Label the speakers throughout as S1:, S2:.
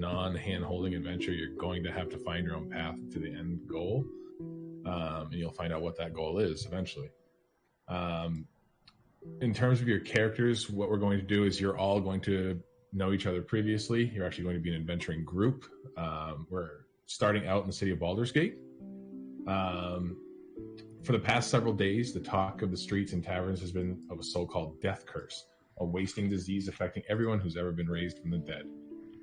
S1: non-hand-holding adventure. You're going to have to find your own path to the end goal, and you'll find out what that goal is eventually. In terms of your characters, what we're going to do is you're all going to know each other previously. You're actually going to be an adventuring group. We're starting out in the city of Baldur's Gate. For the past several days, the talk of the streets and taverns has been of a so-called death curse, a wasting disease affecting everyone who's ever been raised from the dead.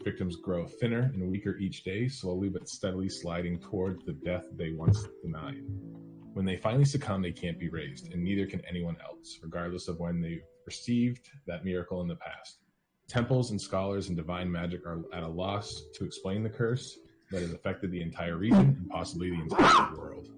S1: Victims grow thinner and weaker each day, slowly but steadily sliding toward the death they once denied. When they finally succumb, they can't be raised, and neither can anyone else, regardless of when they received that miracle in the past. Temples and scholars and divine magic are at a loss to explain the curse that has affected the entire region and possibly the entire world.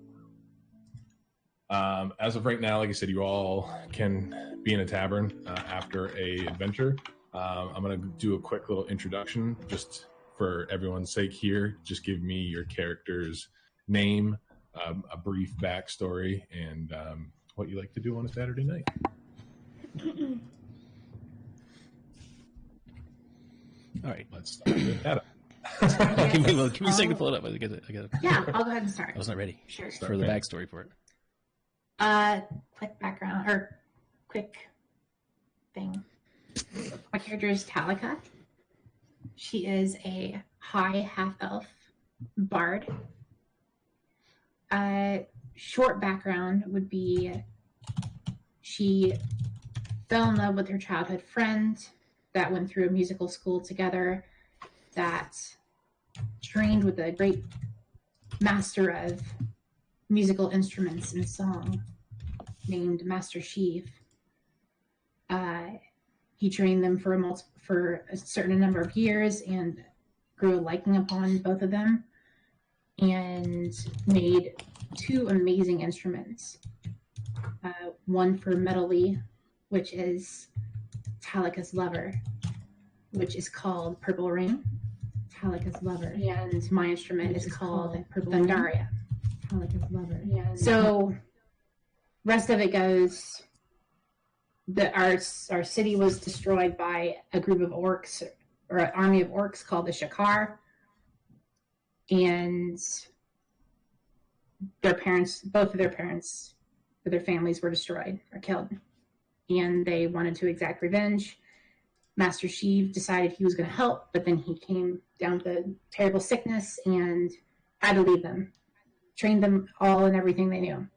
S1: As of right now, like I said, you all can be in a tavern after a adventure. I'm going to do a quick little introduction just for everyone's sake here. Just give me your character's name, a brief backstory, and what you like to do on a Saturday night.
S2: All right.
S1: Let's start with Adam.
S2: Give me a second to pull it up. I got it.
S3: Yeah, I'll go ahead and start.
S2: I was not ready.
S3: Sure.
S2: For the backstory for it.
S3: Quick background, or quick thing. My character is Talika. She is a high half-elf bard. Short background would be she fell in love with her childhood friend that went through a musical school together, that trained with a great master of musical instruments and song named Master Sheev. He trained them for a certain number of years and grew a liking upon both of them and made two amazing instruments. One for Metal-y, which is Talika's lover, which is called Purple Rain. Talika's lover. And my instrument is called Purple Thundaria. Talika's lover. So, rest of it goes that our city was destroyed by a group of orcs, or an army of orcs called the Shakar, and both of their parents, or their families, were destroyed or killed, and they wanted to exact revenge. Master Sheev decided he was going to help, but then he came down with a terrible sickness and had to leave them. Trained them all in everything they knew.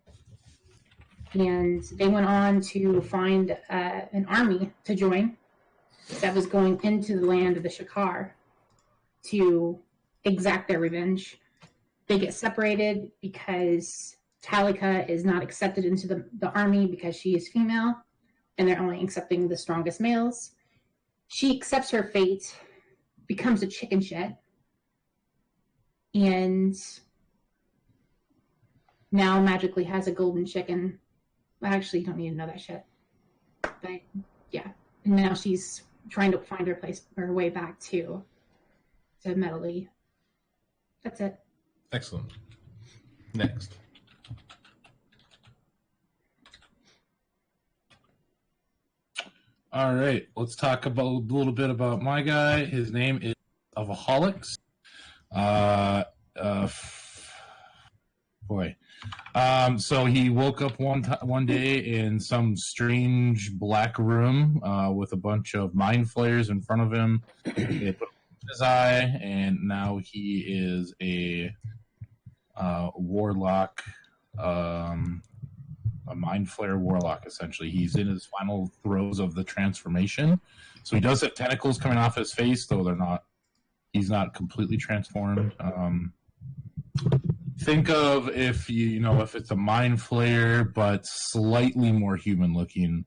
S3: And they went on to find an army to join that was going into the land of the Shakar to exact their revenge. They get separated because Talika is not accepted into the army because she is female, and they're only accepting the strongest males. She accepts her fate, becomes a chicken shit, and now magically has a golden chicken. Well, actually, you don't need to know that shit. But yeah, and now she's trying to find her way back to Metal-y. That's it.
S1: Excellent. Next.
S4: All right, let's talk a little bit about my guy. His name is Avaholics. So he woke up one day in some strange black room with a bunch of mind flayers in front of him. They put in his eye, and now he is a warlock, a mind flayer warlock. Essentially, he's in his final throes of the transformation. So he does have tentacles coming off his face, though they're not. He's not completely transformed. Think of if if it's a mind flayer, but slightly more human looking.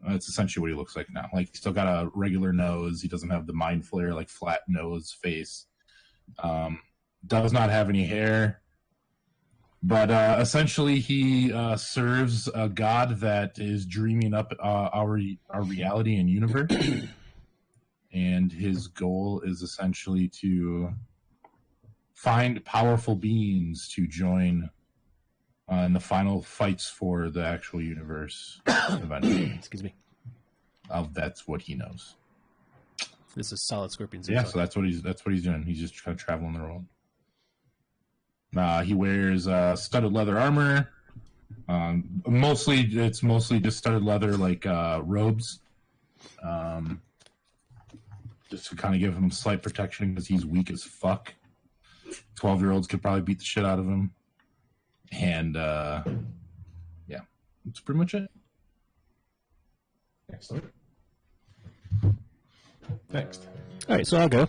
S4: That's essentially what he looks like now. Like, he's still got a regular nose. He doesn't have the mind flayer, like, flat nose face. Does not have any hair. But essentially, he serves a god that is dreaming up our reality and universe. And his goal is essentially to find powerful beings to join in the final fights for the actual universe eventually.
S2: Excuse me.
S4: That's what he knows.
S2: This is solid scorpion.
S4: Yeah, so that's what he's doing. He's just kind of traveling the world. He wears studded leather armor. It's mostly just studded leather, like robes, just to kind of give him slight protection because he's weak as fuck. 12-year-olds could probably beat the shit out of him, and yeah, that's pretty much it.
S1: Excellent. Next.
S2: All right, so I'll go.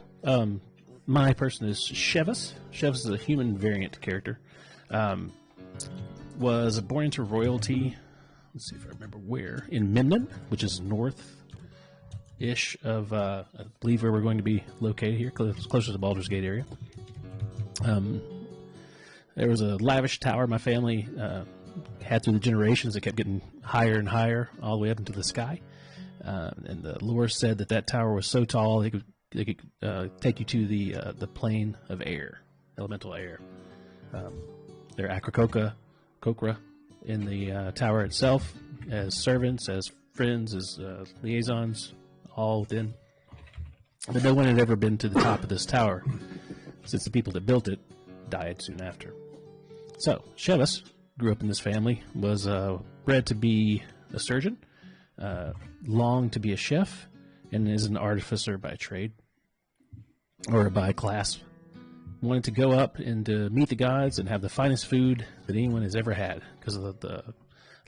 S2: My person is Shevas. Shevas is a human variant character. Was born into royalty. Let's see if I remember where. In Minden, which is north-ish of, I believe, where we're going to be located here, closer to the Baldur's Gate area. There was a lavish tower my family had through the generations. It kept getting higher and higher, all the way up into the sky. And the lore said that tower was so tall they could take you to the plane of air, elemental air. There are Kokra in the tower itself, as servants, as friends, as liaisons, all within. But no one had ever been to the top of this tower, since the people that built it died soon after. So, Shevas grew up in this family, was bred to be a surgeon, longed to be a chef, and is an artificer by trade, or by class. Wanted to go up and to meet the gods and have the finest food that anyone has ever had, because the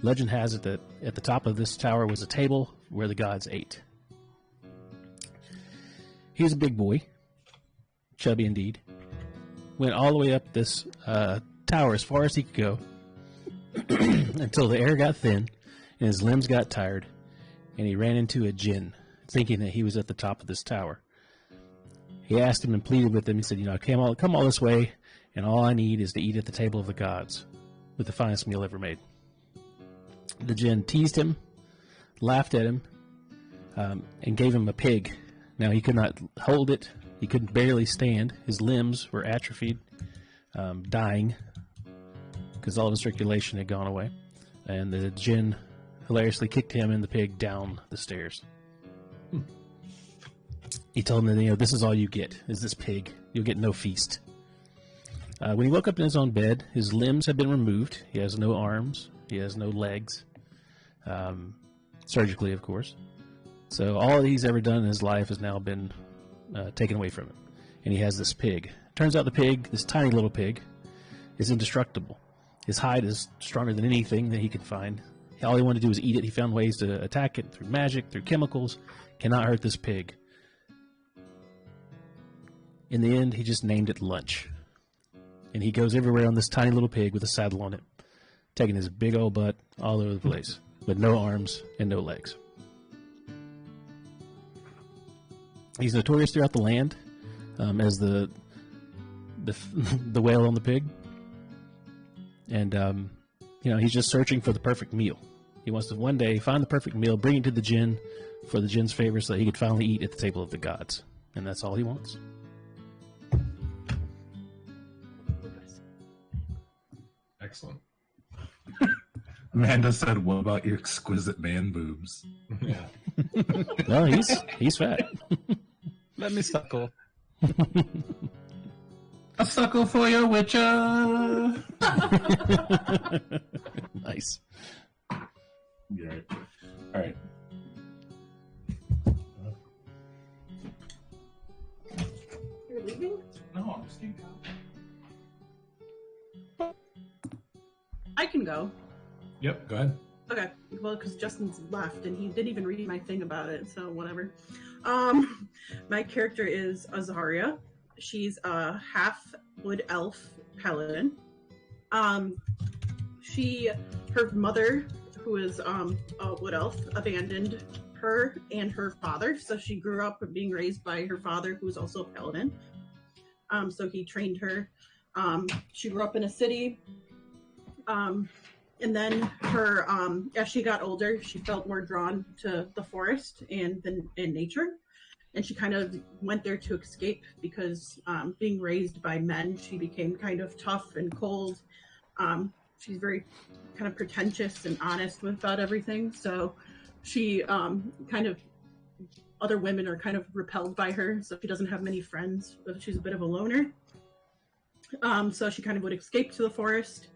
S2: legend has it that at the top of this tower was a table where the gods ate. He was a big boy, chubby indeed. Went all the way up this tower as far as he could go until the air got thin and his limbs got tired, and he ran into a djinn, thinking that he was at the top of this tower. He asked him and pleaded with him. He said, come all this way, and all I need is to eat at the table of the gods, with the finest meal ever made. The djinn teased him, laughed at him, and gave him a pig. Now, he could not hold it. He could barely stand. His limbs were atrophied, dying, because all of his circulation had gone away. And the djinn hilariously kicked him and the pig down the stairs. He told him that, this is all you get, is this pig. You'll get no feast. When he woke up in his own bed, his limbs had been removed. He has no arms. He has no legs. Surgically, of course. So all he's ever done in his life has now been taken away from him. And he has this pig. Turns out the pig, this tiny little pig, is indestructible. His hide is stronger than anything that he could find. All he wanted to do was eat it. He found ways to attack it through magic, through chemicals. Cannot hurt this pig. In the end, he just named it Lunch. And he goes everywhere on this tiny little pig with a saddle on it, taking his big old butt all over the place, with no arms and no legs. He's notorious throughout the land as the whale on the pig. And, he's just searching for the perfect meal. He wants to one day find the perfect meal, bring it to the djinn for the djinn's favor so that he could finally eat at the table of the gods. And that's all he wants.
S1: Excellent.
S4: Amanda said, "What about your exquisite man boobs?"
S1: Yeah.
S2: No, he's fat.
S5: Let me suckle.
S4: A suckle for your witcher.
S2: Nice.
S4: Yeah. All right.
S6: You're leaving?
S4: No, I'm just kidding.
S6: I can go.
S1: Yep, go ahead.
S6: Okay, well, because Justin's left and he didn't even read my thing about it, so whatever. My character is Azaria. She's a half wood elf paladin. Her mother, who is a wood elf, abandoned her and her father, so she grew up being raised by her father, who was also a paladin. So he trained her. She grew up in a city. And then her, as she got older, she felt more drawn to the forest and nature. And she kind of went there to escape because being raised by men, she became kind of tough and cold. She's very kind of pretentious and honest about everything. So she kind of other women are kind of repelled by her, so she doesn't have many friends. But she's a bit of a loner. So she kind of would escape to the forest.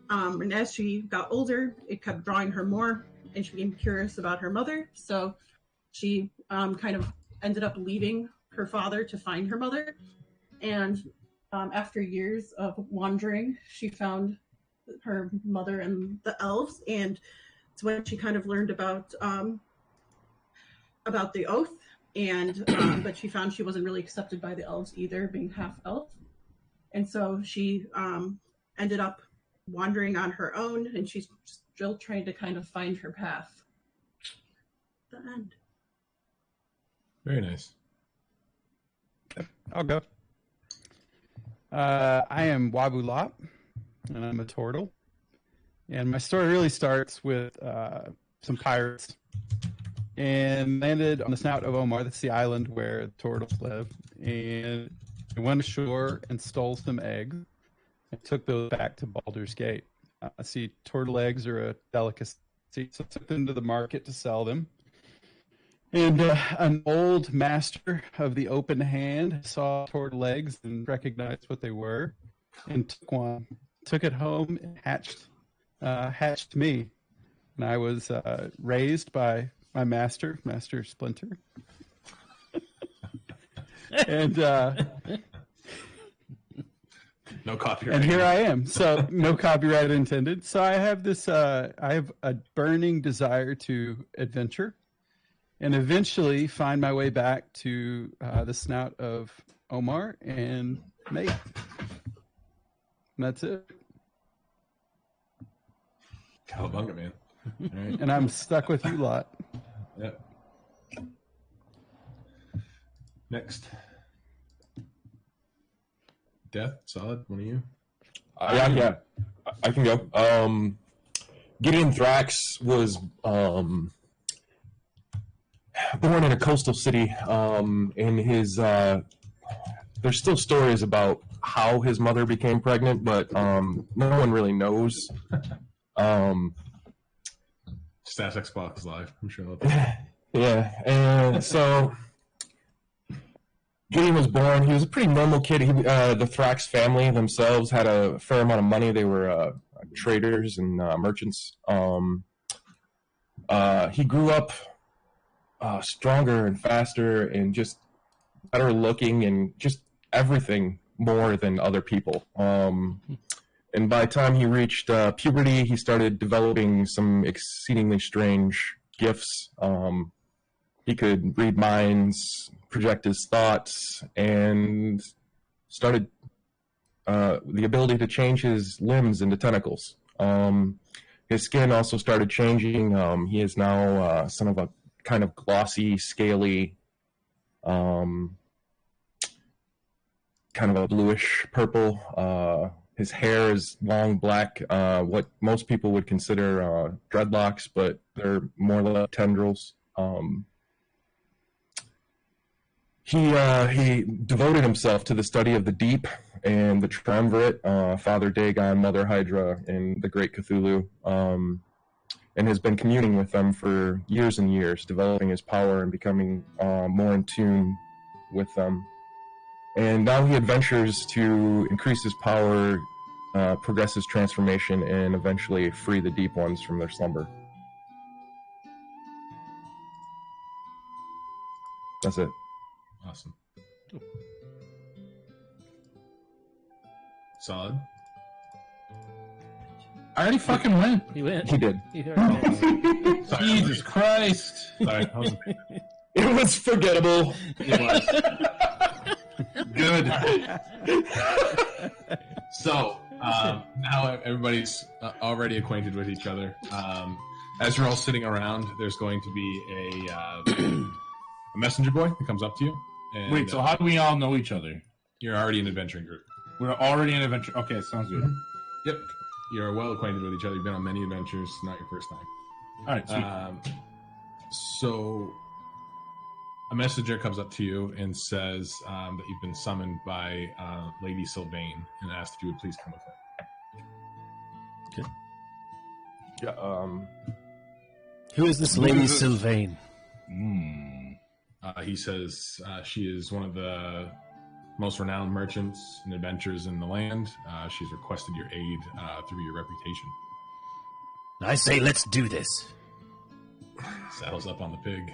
S6: And as she got older, it kept drawing her more, and she became curious about her mother. So she kind of ended up leaving her father to find her mother. And after years of wandering, she found her mother and the elves, and it's when she kind of learned about the oath. And but she found she wasn't really accepted by the elves either, being half elf. And so she ended up wandering on her own, and she's still trying to kind of find her path. The end.
S1: Very nice.
S5: I'll go. I am Wabulop, and I'm a turtle. And my story really starts with some pirates, and landed on the snout of Omar. That's the island where the turtles live. And I went ashore and stole some eggs and took those back to Baldur's Gate. See, turtle eggs are a delicacy, so I took them to the market to sell them. And an old master of the open hand saw turtle eggs and recognized what they were, and took one, took it home, and hatched me. And I was raised by my master, Master Splinter. And
S1: no copyright.
S5: And here I am. So no copyright intended. So I have this. I have a burning desire to adventure, and eventually find my way back to the snout of Omar and mate. And that's it.
S1: Cowabunga, man. All right.
S5: And I'm stuck with you lot.
S1: Yep. Next. Death, Solid, one of you.
S7: Yeah. I can go. Gideon Thrax was born in a coastal city. And his there's still stories about how his mother became pregnant, but no one really knows.
S1: Just ask Xbox Live. I'm sure.
S7: Yeah, and so Gideon was born. He was a pretty normal kid. The Thrax family themselves had a fair amount of money. They were traders and merchants. He grew up stronger and faster and just better looking and just everything more than other people. And by the time he reached puberty, he started developing some exceedingly strange gifts. He could read minds, project his thoughts, and started the ability to change his limbs into tentacles. His skin also started changing. He is now son of a kind of glossy, scaly, kind of a bluish purple. His hair is long black, what most people would consider dreadlocks, but they're more like tendrils. He devoted himself to the study of the deep and the triumvirate, Father Dagon, Mother Hydra, and the Great Cthulhu, and has been communing with them for years and years, developing his power and becoming more in tune with them. And now he adventures to increase his power, progress his transformation, and eventually free the deep ones from their slumber. That's it.
S1: Awesome. Solid.
S4: I already fucking went.
S2: He went.
S7: He did.
S2: He already went.
S4: Jesus Christ.
S1: Sorry, I was
S7: It was forgettable.
S1: It was.
S4: Good.
S1: So, now everybody's already acquainted with each other. As you're all sitting around, there's going to be a messenger boy that comes up to you. And,
S4: Wait, so how do we all know each other?
S1: you're already an adventuring group.
S4: We're already in adventure. Okay, sounds good.
S1: Yep. You're well acquainted with each other. You've been on many adventures. Not your first time.
S4: All right, sweet.
S1: So a messenger comes up to you and says that you've been summoned by Lady Sylvain and asked if you would please come with her.
S7: Yeah.
S2: Who is this Lady Sylvain?
S1: He says she is one of the most renowned merchants and adventurers in the land. She's requested your aid through your reputation.
S2: I say let's do this.
S1: Saddles up on the pig.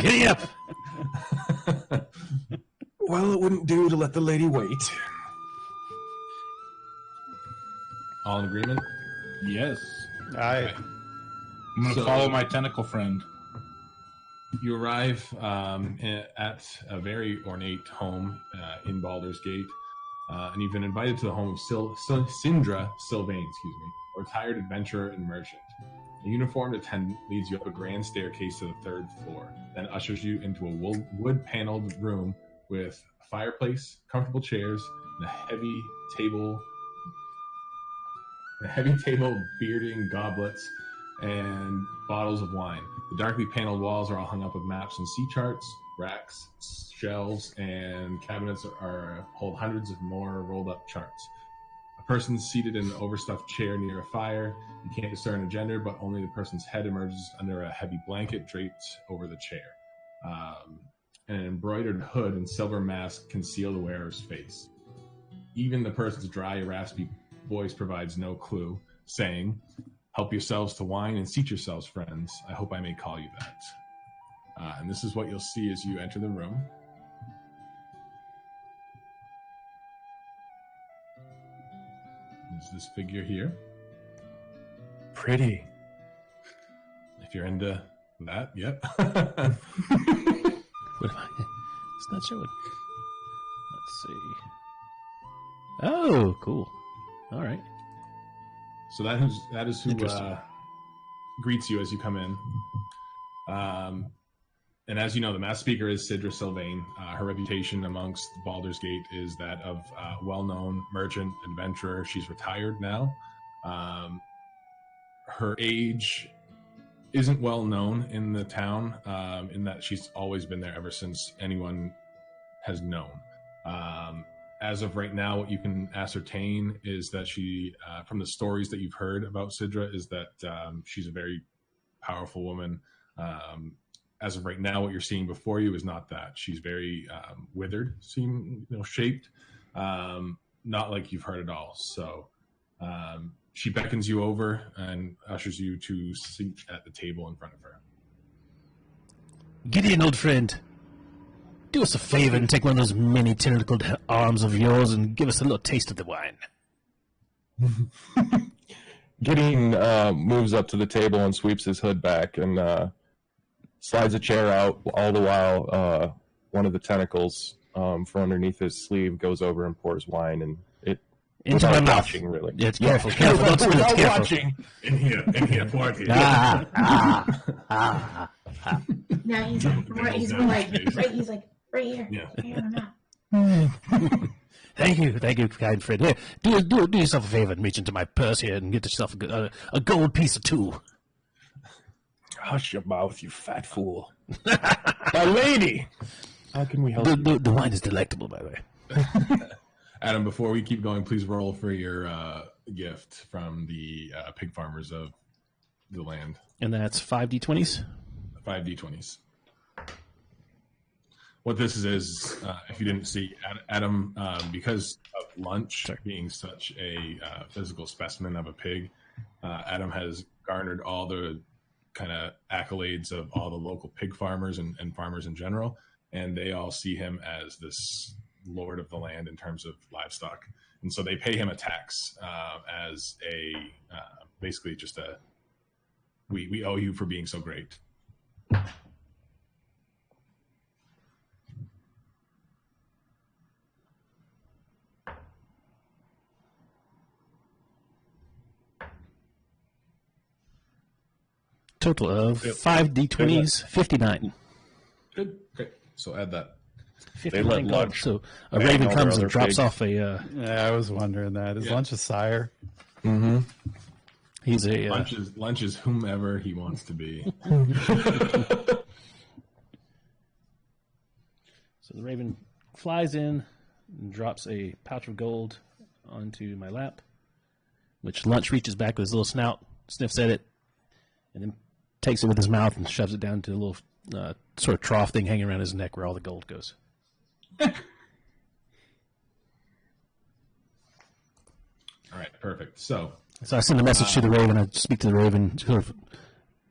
S2: Giddy up!
S7: Well, it wouldn't do to let the lady wait.
S1: All in agreement?
S4: Yes.
S5: I
S4: I'm going to follow my tentacle friend.
S1: You arrive at a very ornate home in Baldur's Gate, and you've been invited to the home of Sindra Sylvain, a retired adventurer and merchant. A uniformed attendant leads you up a grand staircase to the 3rd floor, then ushers you into a wood-paneled room with a fireplace, comfortable chairs, and a heavy table, bearding goblets, and bottles of wine. The darkly paneled walls are all hung up with maps and sea charts. Racks, shelves, and cabinets hold hundreds of more rolled-up charts. A person seated in an overstuffed chair near a fire. You can't discern a gender, but only the person's head emerges under a heavy blanket draped over the chair. An embroidered hood and silver mask conceal the wearer's face. Even the person's dry, raspy voice provides no clue, saying, "Help yourselves to wine and seat yourselves, friends. I hope I may call you that." And this is what you'll see as you enter the room. There's this figure here.
S7: Pretty.
S1: If you're into that, yep.
S2: What am I? It's not showing. Let's see. Oh, cool. All right.
S1: So that is who greets you as you come in. And as you know, the master speaker is Sindra Sylvain. Her reputation amongst Baldur's Gate is that of well-known merchant, adventurer. She's retired now. Her age isn't well known in the town, in that she's always been there ever since anyone has known. As of right now, what you can ascertain is that she, from the stories that you've heard about Sindra, is that she's a very powerful woman. As of right now, what you're seeing before you is not that. She's very withered, shaped, not like you've heard at all. So she beckons you over and ushers you to seat at the table in front of her.
S2: Gideon, old friend, do us a favor and take one of those many tentacled arms of yours and give us a little taste of the wine.
S7: Gideon moves up to the table and sweeps his hood back and slides a chair out, all the while one of the tentacles from underneath his sleeve goes over and pours wine, and it
S2: into my mouth.
S7: Watching, really.
S2: Yeah, it's careful. Careful. Don't spill it. Careful.
S7: Watching.
S1: In here, pour it here.
S3: Now he's like, he's like right here.
S1: Yeah.
S2: Thank you, kind friend. Here, do yourself a favor and reach into my purse here and get yourself a gold piece or two.
S7: Hush your mouth, you fat fool. My lady! How can we help you?
S2: The wine is delectable, by the way.
S1: Adam, before we keep going, please roll for your gift from the pig farmers of the land.
S2: And that's 5d20s?
S1: 5d20s. What this is if you didn't see, Adam, because of Lunch being such a physical specimen of a pig, Adam has garnered all the kind of accolades of all the local pig farmers and farmers in general, and they all see him as this lord of the land in terms of livestock, and so they pay him a tax as a basically just a we owe you for being so great.
S2: Total of 5d20s, 59.
S1: Good. Okay. So add that.
S2: 59 gold. So a raven comes and drops off a...
S5: Yeah, I was wondering that. Is Lunch a sire?
S7: Mm-hmm.
S2: He's a...
S1: Lunch is whomever he wants to be.
S2: So the raven flies in and drops a pouch of gold onto my lap, which Lunch reaches back with his little snout, sniffs at it, and then takes it with his mouth and shoves it down into a little sort of trough thing hanging around his neck where all the gold goes.
S1: All right, perfect. So
S2: I send a message to the raven. I speak to the raven sort of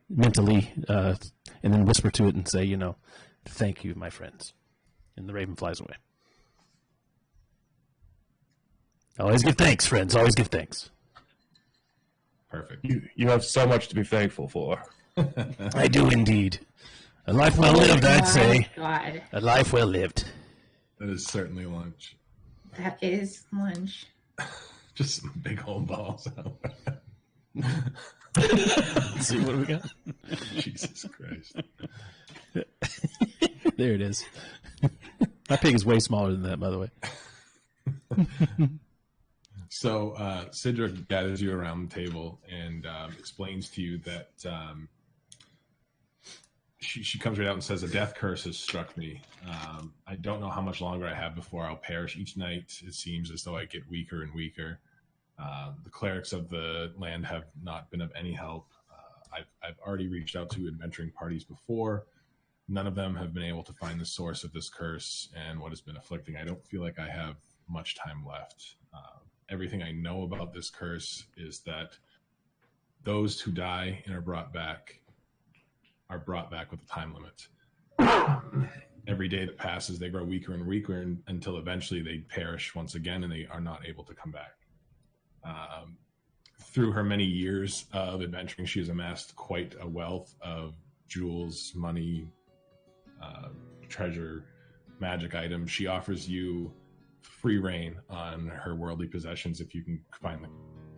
S2: mentally, and then whisper to it and say, thank you, my friends. And the raven flies away. Always give thanks, friends. Always give thanks.
S1: perfect.
S7: You have so much to be thankful for.
S2: I do indeed. A life well lived, I'd say.
S3: God,
S2: A life well lived.
S1: That is certainly lunch.
S3: that is lunch.
S1: Just some big old balls out.
S2: Let's see, what do we got?
S1: Jesus Christ.
S2: There it is. My pig is way smaller than that, by the way.
S1: So Sidra gathers you around the table and explains to you that she comes right out and says, a death curse has struck me. I don't know how much longer I have before I'll perish. Each night it seems as though I get weaker and weaker. The clerics of the land have not been of any help. I've already reached out to adventuring parties before. None of them have been able to find the source of this curse and what has been afflicting. I don't feel like I have much time left. Everything I know about this curse is that those who die and are brought back with a time limit. Every day that passes, they grow weaker and weaker until eventually they perish once again and they are not able to come back. Through her many years of adventuring, she has amassed quite a wealth of jewels, money, treasure, magic items. She offers you free reign on her worldly possessions if you can find the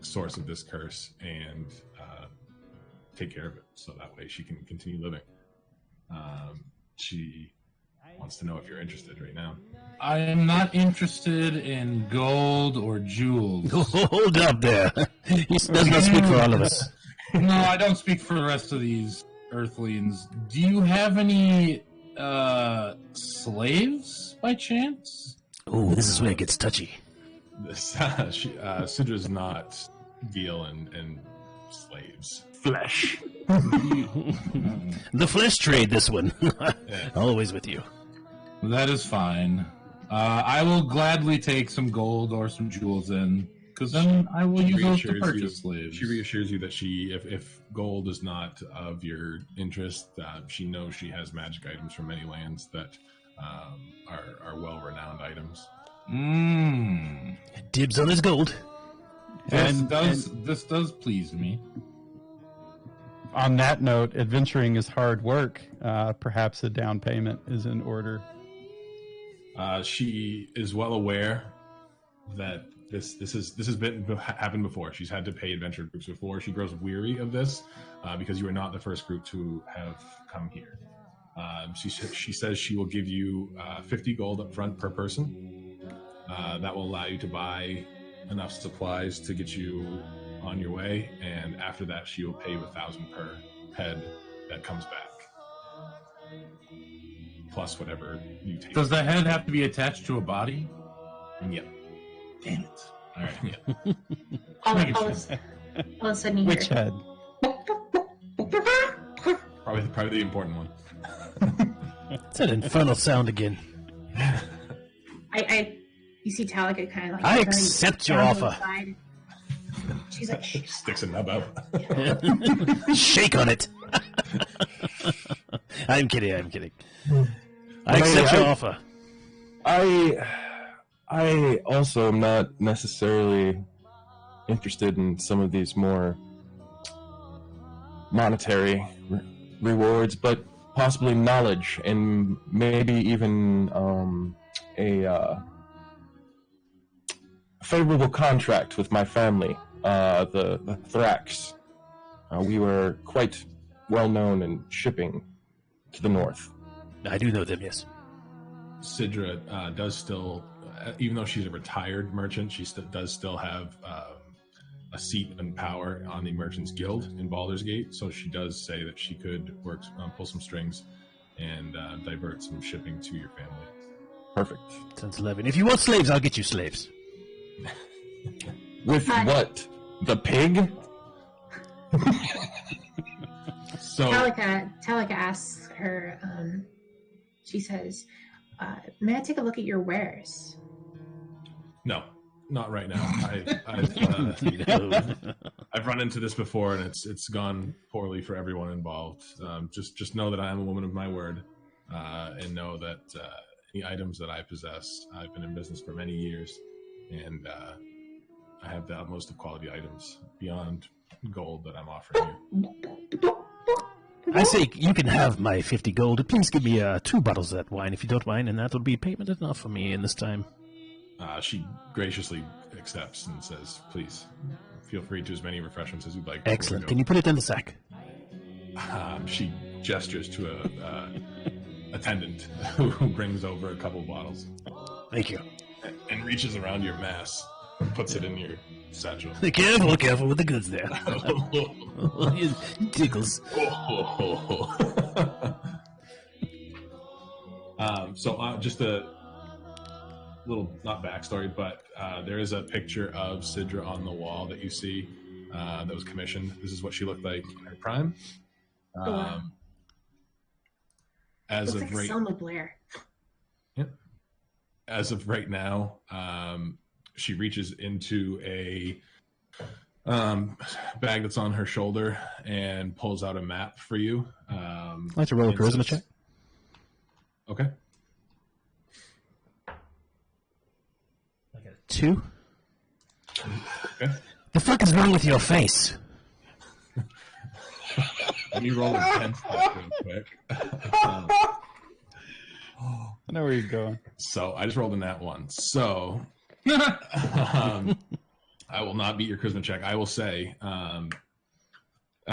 S1: source of this curse and take care of it, so that way she can continue living. She wants to know if you're interested right now.
S4: I am not interested in gold or jewels.
S2: Hold up there. He does not speak for all of us.
S4: No, I don't speak for the rest of these earthlings. Do you have any slaves by chance?
S2: Oh, this is where it gets touchy.
S1: Sidra does not deal in slaves.
S7: Flesh.
S2: The flesh trade, this one. Always with you.
S4: That is fine. I will gladly take some gold or some jewels in, because then I will use those to purchase slaves.
S1: She reassures you that if gold is not of your interest, she knows she has magic items from many lands that are well-renowned items.
S2: Dibs on his gold.
S4: This does please me.
S5: On that note, adventuring is hard work. Perhaps a down payment is in order.
S1: She is well aware that this has happened before. She's had to pay adventure groups before. She grows weary of this because you are not the first group to have come here. She says she will give you 50 gold up front per person. That will allow you to buy enough supplies to get you on your way, and after that she will pay you 1,000 per head that comes back, plus whatever you take.
S4: Does the head have to be attached to a body?
S1: Yep.
S4: Damn it.
S1: All right. Yeah.
S3: All of a sudden you
S5: Which
S3: hear,
S5: head?
S1: Probably the important one.
S2: It's that infernal sound again.
S3: you see Talika kind of like
S2: I accept your offer.
S3: inside. She's like,
S1: Sticks a nub out.
S2: Shake on it. I'm kidding. I accept your offer.
S7: I also am not necessarily interested in some of these more monetary rewards, but possibly knowledge and maybe even a favorable contract with my family, the Thrax. We were quite well known in shipping to the north.
S2: I do know them, yes.
S1: Sidra does still, even though she's a retired merchant, she does still have a seat and power on the Merchants Guild in Baldur's Gate. So she does say that she could pull some strings and divert some shipping to your family.
S7: Perfect.
S2: Sounds 11. If you want slaves, I'll get you slaves.
S7: With what? The pig?
S1: So
S3: Talika asks her. She says, "May I take a look at your wares?"
S1: no, not right now. I've run into this before, and it's gone poorly for everyone involved. Just know that I am a woman of my word, and know that any items that I possess, I've been in business for many years, and I have the utmost of quality items beyond gold that I'm offering you.
S2: I say you can have my 50 gold. Please give me 2 bottles of that wine if you don't mind, and that will be payment enough for me in this time.
S1: She graciously accepts and says, "Please, feel free to as many refreshments as you'd like."
S2: Excellent. Can you put it in the sack?
S1: She gestures to a attendant who brings over a couple bottles.
S2: Thank you.
S1: And reaches around your mass and puts it in your satchel.
S2: Careful with the goods there. It tickles.
S1: Just a little, not backstory, but there is a picture of Sidra on the wall that you see that was commissioned. This is what she looked like in her prime. As
S3: Looks
S1: of
S3: like
S1: right,
S3: Selma Blair.
S1: Yep. As of right now, she reaches into a bag that's on her shoulder and pulls out a map for you.
S2: I'd like to roll a charisma check.
S1: Okay.
S2: I got a 2.
S1: Okay.
S2: The fuck is wrong with your face?
S1: Let me roll a 10 real quick.
S5: I know where you're going.
S1: So I just rolled a nat 1. So I will not beat your charisma check. I will say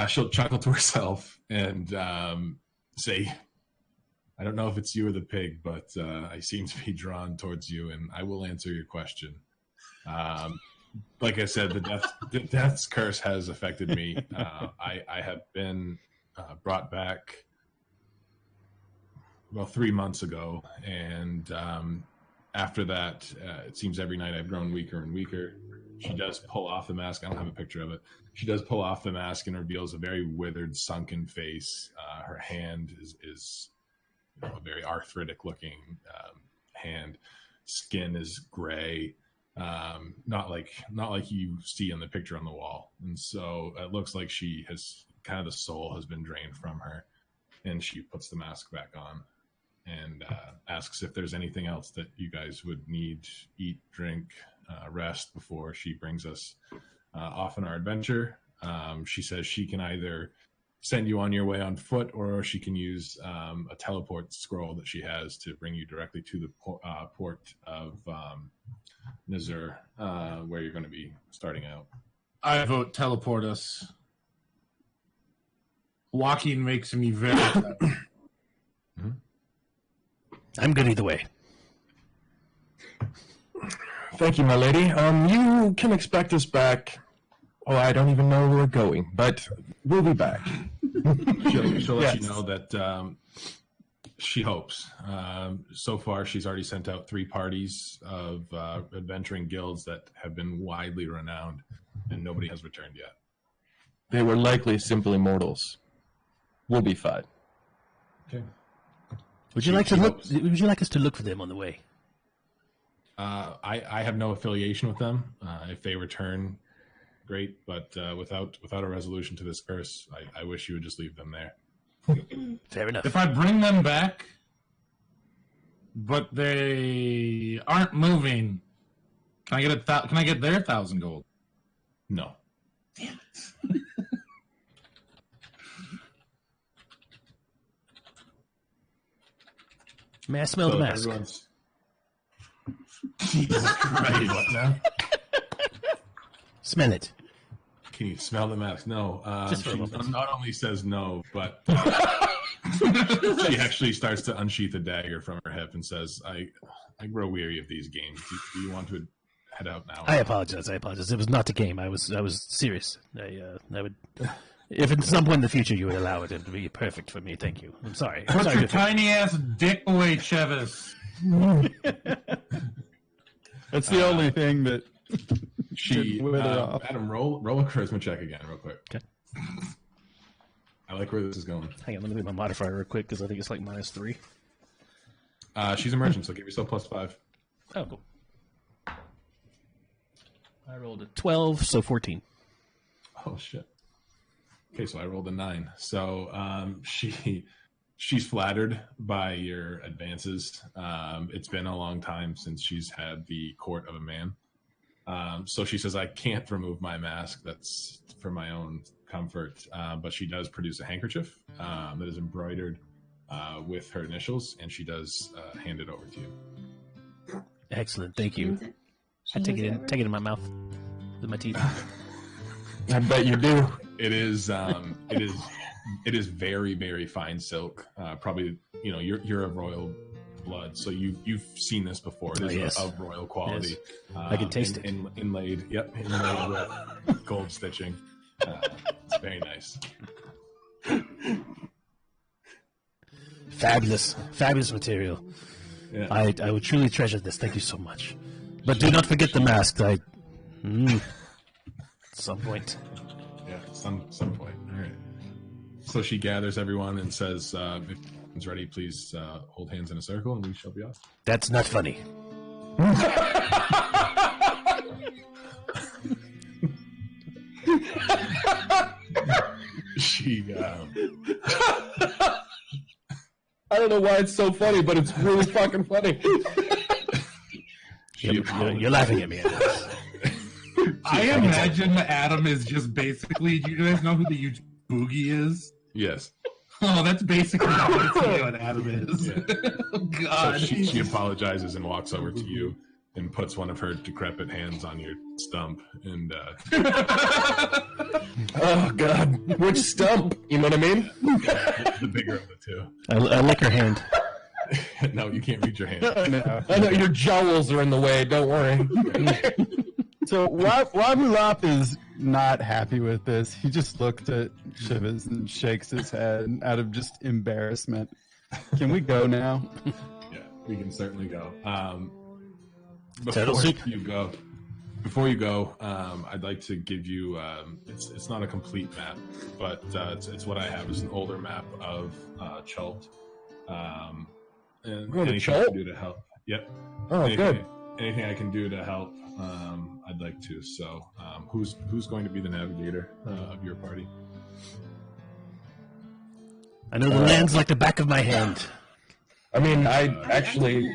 S1: she'll chuckle to herself and say, "I don't know if it's you or the pig, but I seem to be drawn towards you, and I will answer your question." Like I said, the death's curse has affected me. I have been brought back about 3 months ago, and after that, it seems every night I've grown weaker and weaker. She does pull off the mask. I don't have a picture of it. She does pull off the mask and reveals a very withered, sunken face. Her hand is a very arthritic-looking hand. Skin is gray, not like you see in the picture on the wall. And so it looks like she has kind of the soul has been drained from her. And she puts the mask back on and asks if there's anything else that you guys would need, eat, drink, rest before she brings us off on our adventure. She says she can either send you on your way on foot, or she can use a teleport scroll that she has to bring you directly to the port of Nazur, where you're going to be starting out.
S4: I vote teleport us. Walking makes me very tired.
S1: Mm-hmm.
S2: I'm good either way.
S7: Thank you, my lady. You can expect us back. Oh, I don't even know where we're going, but we'll be back.
S1: She'll let
S7: Yes.
S1: you know that she hopes. So far, she's already sent out 3 parties of adventuring guilds that have been widely renowned, and nobody has returned yet.
S7: They were likely simply mortals. We'll be fine.
S1: Okay.
S2: Would you like us to look for them on the way?
S1: I have no affiliation with them. If they return, great. But without a resolution to this curse, I wish you would just leave them there.
S2: Fair enough.
S4: If I bring them back, but they aren't moving, can I get their 1,000 gold?
S1: No.
S4: Damn it.
S2: May I smell the mask?
S1: Jesus Christ. What now?
S2: Smell it.
S1: Can you smell the mask? No.
S2: Just for a
S1: She
S2: moment.
S1: not only says no, but she actually starts to unsheath a dagger from her hip and says, I grow weary of these games. Do you want to head out now?
S2: I apologize. It was not a game. I was serious. I would. If at some point in the future you would allow it, it would be perfect for me. Thank you. I'm sorry.
S4: Put your tiny ass dick away, Chevis.
S5: That's the only thing that
S1: She
S5: should wither off.
S1: Adam, roll a charisma check again, real quick.
S2: Okay.
S1: I like where this is going.
S2: Hang on, let me leave my modifier real quick because I think it's like -3.
S1: She's a merchant, so give yourself +5.
S2: Oh, cool. I rolled a 12, so 14.
S1: Oh shit. Okay, so I rolled a 9. So she's flattered by your advances. It's been a long time since she's had the court of a man. So she says, I can't remove my mask. That's for my own comfort. But she does produce a handkerchief that is embroidered with her initials, and she does hand it over to you.
S2: Excellent, thank you. I take it in my mouth with my teeth.
S7: I bet you do.
S1: It is very, very fine silk. Probably, you're of royal blood, so you've seen this before. It is of royal quality.
S2: Yes. I can taste it.
S1: Inlaid with gold stitching. It's very nice.
S2: Fabulous material.
S1: Yeah.
S2: I would truly treasure this. Thank you so much. But do not forget the mask. At some point.
S1: Yeah, some point. All right. So she gathers everyone and says, if it's ready, please hold hands in a circle and we shall be off.
S2: That's not funny.
S7: I don't know why it's so funny, but it's really fucking funny.
S2: You're laughing at me.
S4: I imagine Adam is just basically. Do you guys know who the huge boogie is?
S1: Yes.
S4: Oh, that's basically what Adam is.
S1: Yeah.
S4: Oh, God.
S1: So she apologizes and walks over to you and puts one of her decrepit hands on your stump. And
S7: oh, God. Which stump? You know what I mean?
S1: the bigger of the two.
S2: I lick her hand.
S1: No, you can't reach your hand.
S7: I know your jowls are in the way. Don't worry.
S5: So Wabulop is not happy with this. He just looks at Shivas and shakes his head out of just embarrassment. Can we go now?
S1: Yeah, we can certainly go.
S2: Turtle soup?
S1: Before you go, I'd like to give you. It's not a complete map, but it's what I have. It's an older map of Chult. And anything I can do to help. Yep.
S7: Oh, good.
S1: Anything I can do to help, I'd like to. So, who's going to be the navigator of your party?
S2: I know the land's like the back of my hand.
S7: I mean, I actually...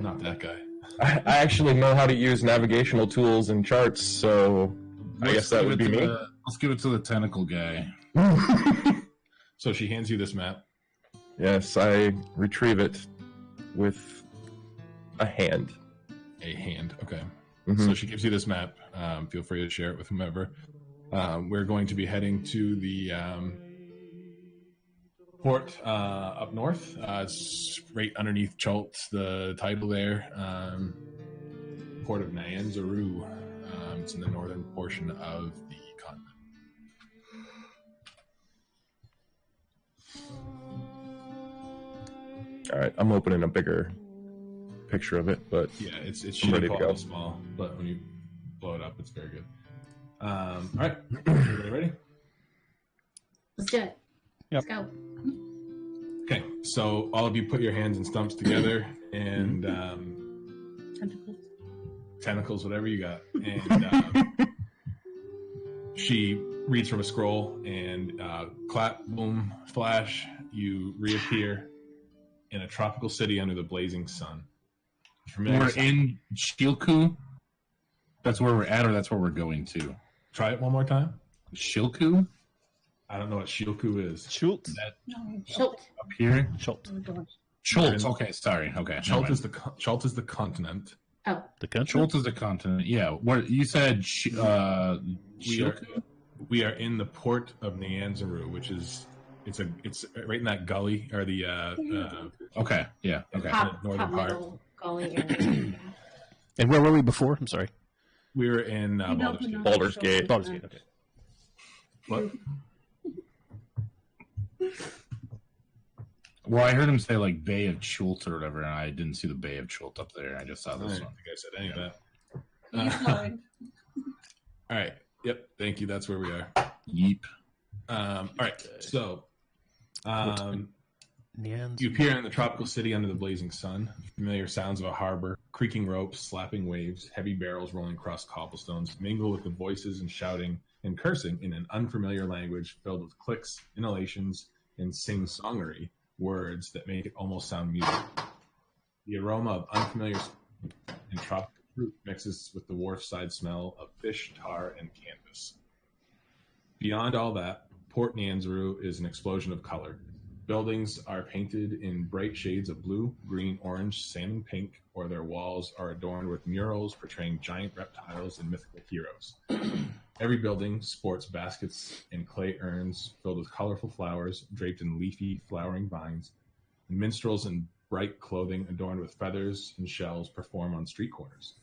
S1: Not that guy.
S7: I actually know how to use navigational tools and charts, so I guess that would be me.
S4: Let's give it to the tentacle guy.
S1: So she hands you this map.
S7: Yes, I retrieve it with a hand.
S1: A hand, okay.
S7: Mm-hmm.
S1: So she gives you this map. Feel free to share it with whomever. We're going to be heading to the port up north. It's right underneath Chult, the title there. Port of Nyanzaru. It's in the northern portion of the continent.
S7: All right, I'm opening a bigger picture of it, but
S1: yeah, it's
S7: I'm ready to
S1: shitty
S7: go.
S1: small, but when you blow it up, it's very good. All right, everybody ready?
S3: Let's do it.
S5: Yep.
S3: Let's go.
S1: Okay, so all of you put your hands and stumps together, and
S6: Tentacles.
S1: tentacles, whatever you got. And she reads from a scroll, and clap, boom, flash, you reappear in a tropical city under the blazing sun.
S4: We're in Shilku. That's where we're at, or that's where we're going to.
S1: Try it one more time.
S4: Shilku?
S1: I don't know what Shilku is.
S5: Chult.
S4: That
S3: Chult.
S4: up here?
S2: Chult.
S4: Chult. Okay, sorry. Okay.
S1: Chult is the continent.
S3: Oh,
S2: The country?
S4: Chult is a continent. Yeah. What you said? Shilku.
S1: We are in the port of Nyanzaru, which is it's right in that gully or the
S4: Okay. Yeah. Okay.
S3: top
S1: northern part.
S3: middle gully area.
S2: And where were we before? I'm sorry.
S1: We were in
S7: Baldur's Gate.
S2: Baldur's Gate, okay.
S1: What?
S4: Well, I heard him say like Bay of Chult or whatever, and I didn't see the Bay of Chult up there. I just saw
S1: I
S4: this
S1: don't
S4: one.
S1: think I said any of that. All right. Yep. Thank you. That's where we are.
S4: Yeep.
S1: All right, so
S2: Nyans.
S1: you appear in the tropical city under the blazing sun. Familiar sounds of a harbor, creaking ropes, slapping waves, heavy barrels rolling across cobblestones mingle with the voices and shouting and cursing in an unfamiliar language filled with clicks, inhalations, and sing-songery words that make it almost sound music. The aroma of unfamiliar and tropical fruit mixes with the wharfside smell of fish, tar, and canvas. Beyond all that, Port Nanzuru is an explosion of color. Buildings are painted in bright shades of blue, green, orange, salmon pink, or their walls are adorned with murals portraying giant reptiles and mythical heroes. Every building sports baskets and clay urns filled with colorful flowers draped in leafy, flowering vines, and minstrels in bright clothing adorned with feathers and shells perform on street corners.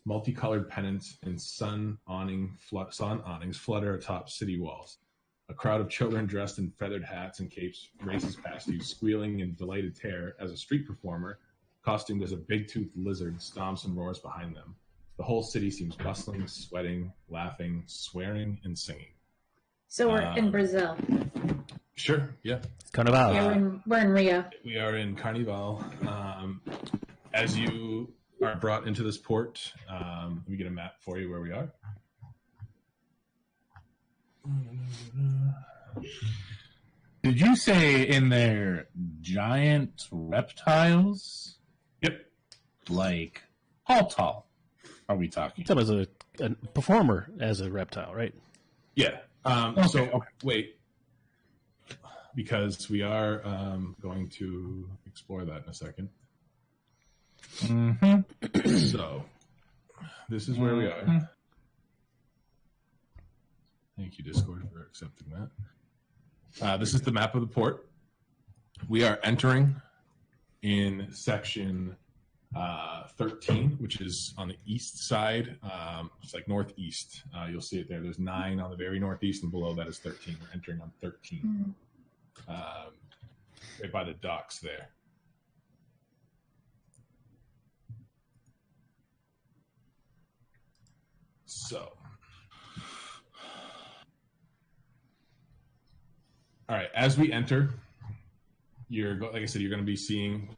S1: Multicolored pennants and sun awnings flutter atop city walls. A crowd of children dressed in feathered hats and capes races past you, squealing in delighted terror as a street performer, costumed as a big-toothed lizard, stomps and roars behind them. The whole city seems bustling, sweating, laughing, swearing, and singing.
S3: So we're in Brazil.
S1: Sure, yeah.
S2: Carnival.
S3: Yeah, we're in Rio.
S1: We are in Carnival. As you are brought into this port, let me get a map for you where we are.
S4: Did you say in there giant reptiles?
S1: Yep.
S4: Like, how tall are we talking?
S2: That was a performer as a reptile, right?
S1: Yeah.
S4: Okay.
S1: Wait. Because we are going to explore that in a second.
S4: Mm-hmm.
S1: So, this is where we are. Thank you, Discord, for accepting that. This is the map of the port. We are entering in section 13, which is on the east side. It's like northeast. You'll see it there. There's 9 on the very northeast, and below that is 13. We're entering on 13. Right by the docks there. So, all right. As we enter, like I said, you're going to be seeing.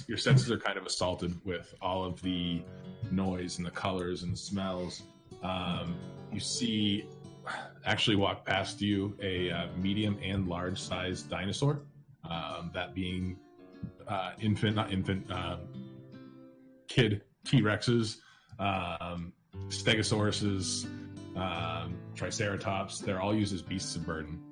S1: Your senses are kind of assaulted with all of the noise and the colors and the smells. You see, actually, walk past you a medium and large sized dinosaur. That being kid T-Rexes, Stegosauruses, Triceratops. They're all used as beasts of burden.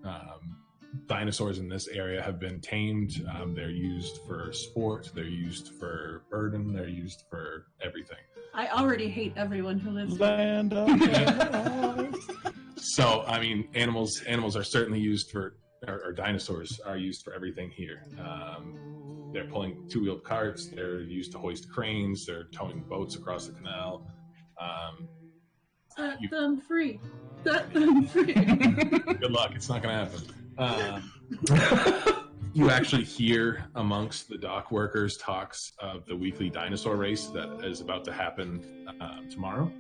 S1: Dinosaurs in this area have been tamed. They're used for sport. They're used for burden. They're used for everything.
S6: I already hate everyone who lives here.
S5: Land of
S1: So, I mean, animals are certainly used for, or dinosaurs are used for everything here. They're pulling 2-wheeled carts. They're used to hoist cranes. They're towing boats across the canal.
S6: Set them free. Set them free.
S1: Good luck. It's not going to happen. You actually hear amongst the dock workers talks of the weekly dinosaur race that is about to happen tomorrow.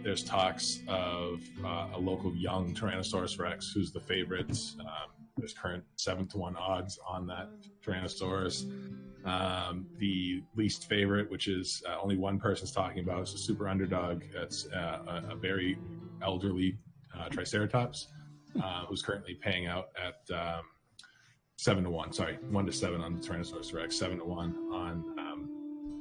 S1: There's talks of a local young Tyrannosaurus Rex who's the favorite. There's current 7-1 odds on that Tyrannosaurus. The least favorite, which is only one person's talking about, is a super underdog. That's a very elderly Triceratops who's currently paying out at 7-1. Sorry, 1-7 on the Tyrannosaurus Rex, 7-1 on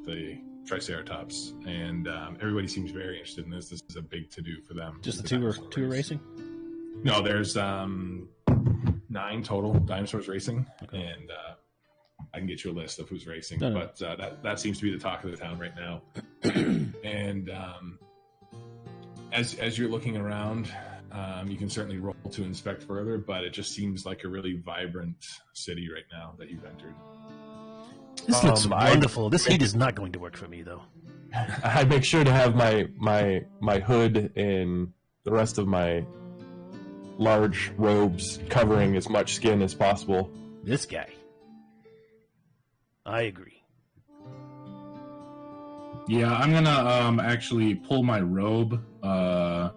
S1: the Triceratops, and everybody seems very interested in this. This is a big to-do for them.
S2: Just the two are racing?
S1: No, there's 9 total dinosaurs racing, and I can get you a list of who's racing.
S2: No.
S1: But that seems to be the talk of the town right now. And as you're looking around, you can certainly roll to inspect further, but it just seems like a really vibrant city right now that you've entered.
S2: This looks wonderful. This heat is not going to work for me, though.
S7: I make sure to have my hood and the rest of my large robes covering as much skin as possible.
S2: This guy. I agree.
S4: Yeah, I'm gonna actually pull my robe, my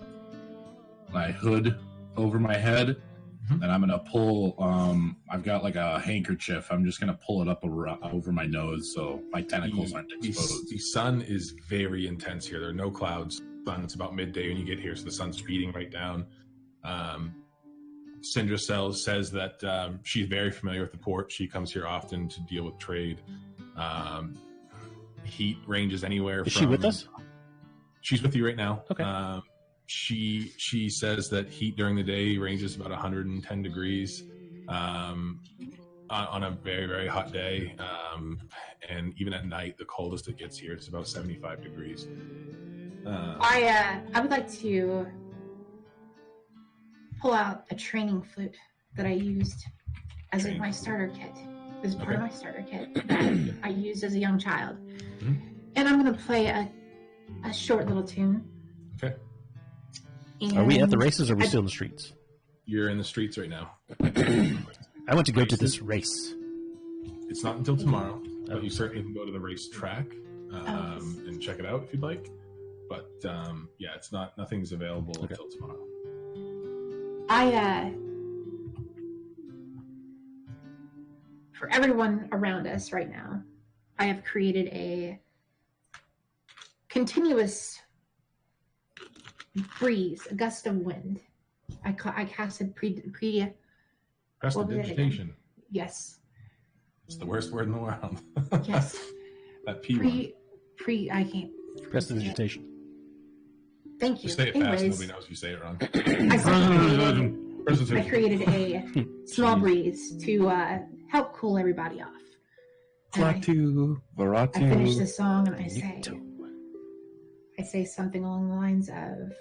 S4: hood over my head,
S1: Mhm.
S4: and I'm gonna pull. I've got like a handkerchief. I'm just gonna pull it up over my nose so my tentacles aren't exposed.
S1: The sun is very intense here. There are no clouds. It's about midday when you get here, so the sun's beating right down. Syndra says that she's very familiar with the port. She comes here often to deal with trade. Heat ranges anywhere.
S2: Is she with us?
S1: She's with you right now.
S2: Okay.
S1: She says that heat during the day ranges about 110 degrees on a very, very hot day. And even at night, the coldest it gets here is about 75 degrees.
S3: I would like to pull out a training flute that I used as my starter kit. This is part of my starter kit that I used as a young child.
S1: Mhm.
S3: And I'm going to play a short little tune.
S1: Okay.
S2: Are we at the races or are we still in the streets?
S1: You're in the streets right now.
S2: I want to go to this race.
S1: It's not until tomorrow, but you certainly can go to the race track and check it out if you'd like. But yeah, it's nothing's available until tomorrow.
S3: For everyone around us right now, I have created a continuous breeze, a gust of wind. I casted
S1: Prestidigitation.
S3: Yes.
S1: It's the worst word in the world.
S3: Yes.
S1: That P one.
S3: I can't.
S2: Prestidigitation.
S3: Thank you.
S1: Just say it fast.
S3: Anyways,
S1: Nobody knows if you say it wrong.
S3: I created a small breeze to help cool everybody off. And I finish the song and I say something along the lines of,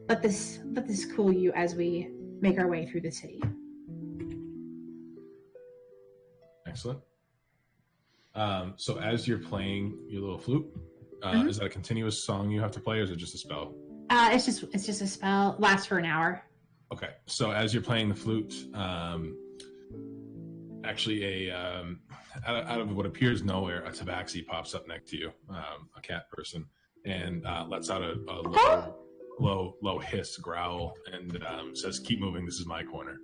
S3: let this cool you as we make our way through the city.
S1: Excellent. So as you're playing your little flute, is that a continuous song you have to play, or is it just a spell?
S3: It's just a spell. Lasts for an hour.
S1: Okay. So as you're playing the flute, actually out of what appears nowhere, a tabaxi pops up next to you, a cat person, and lets out a low hiss, growl, and says, "Keep moving. This is my corner."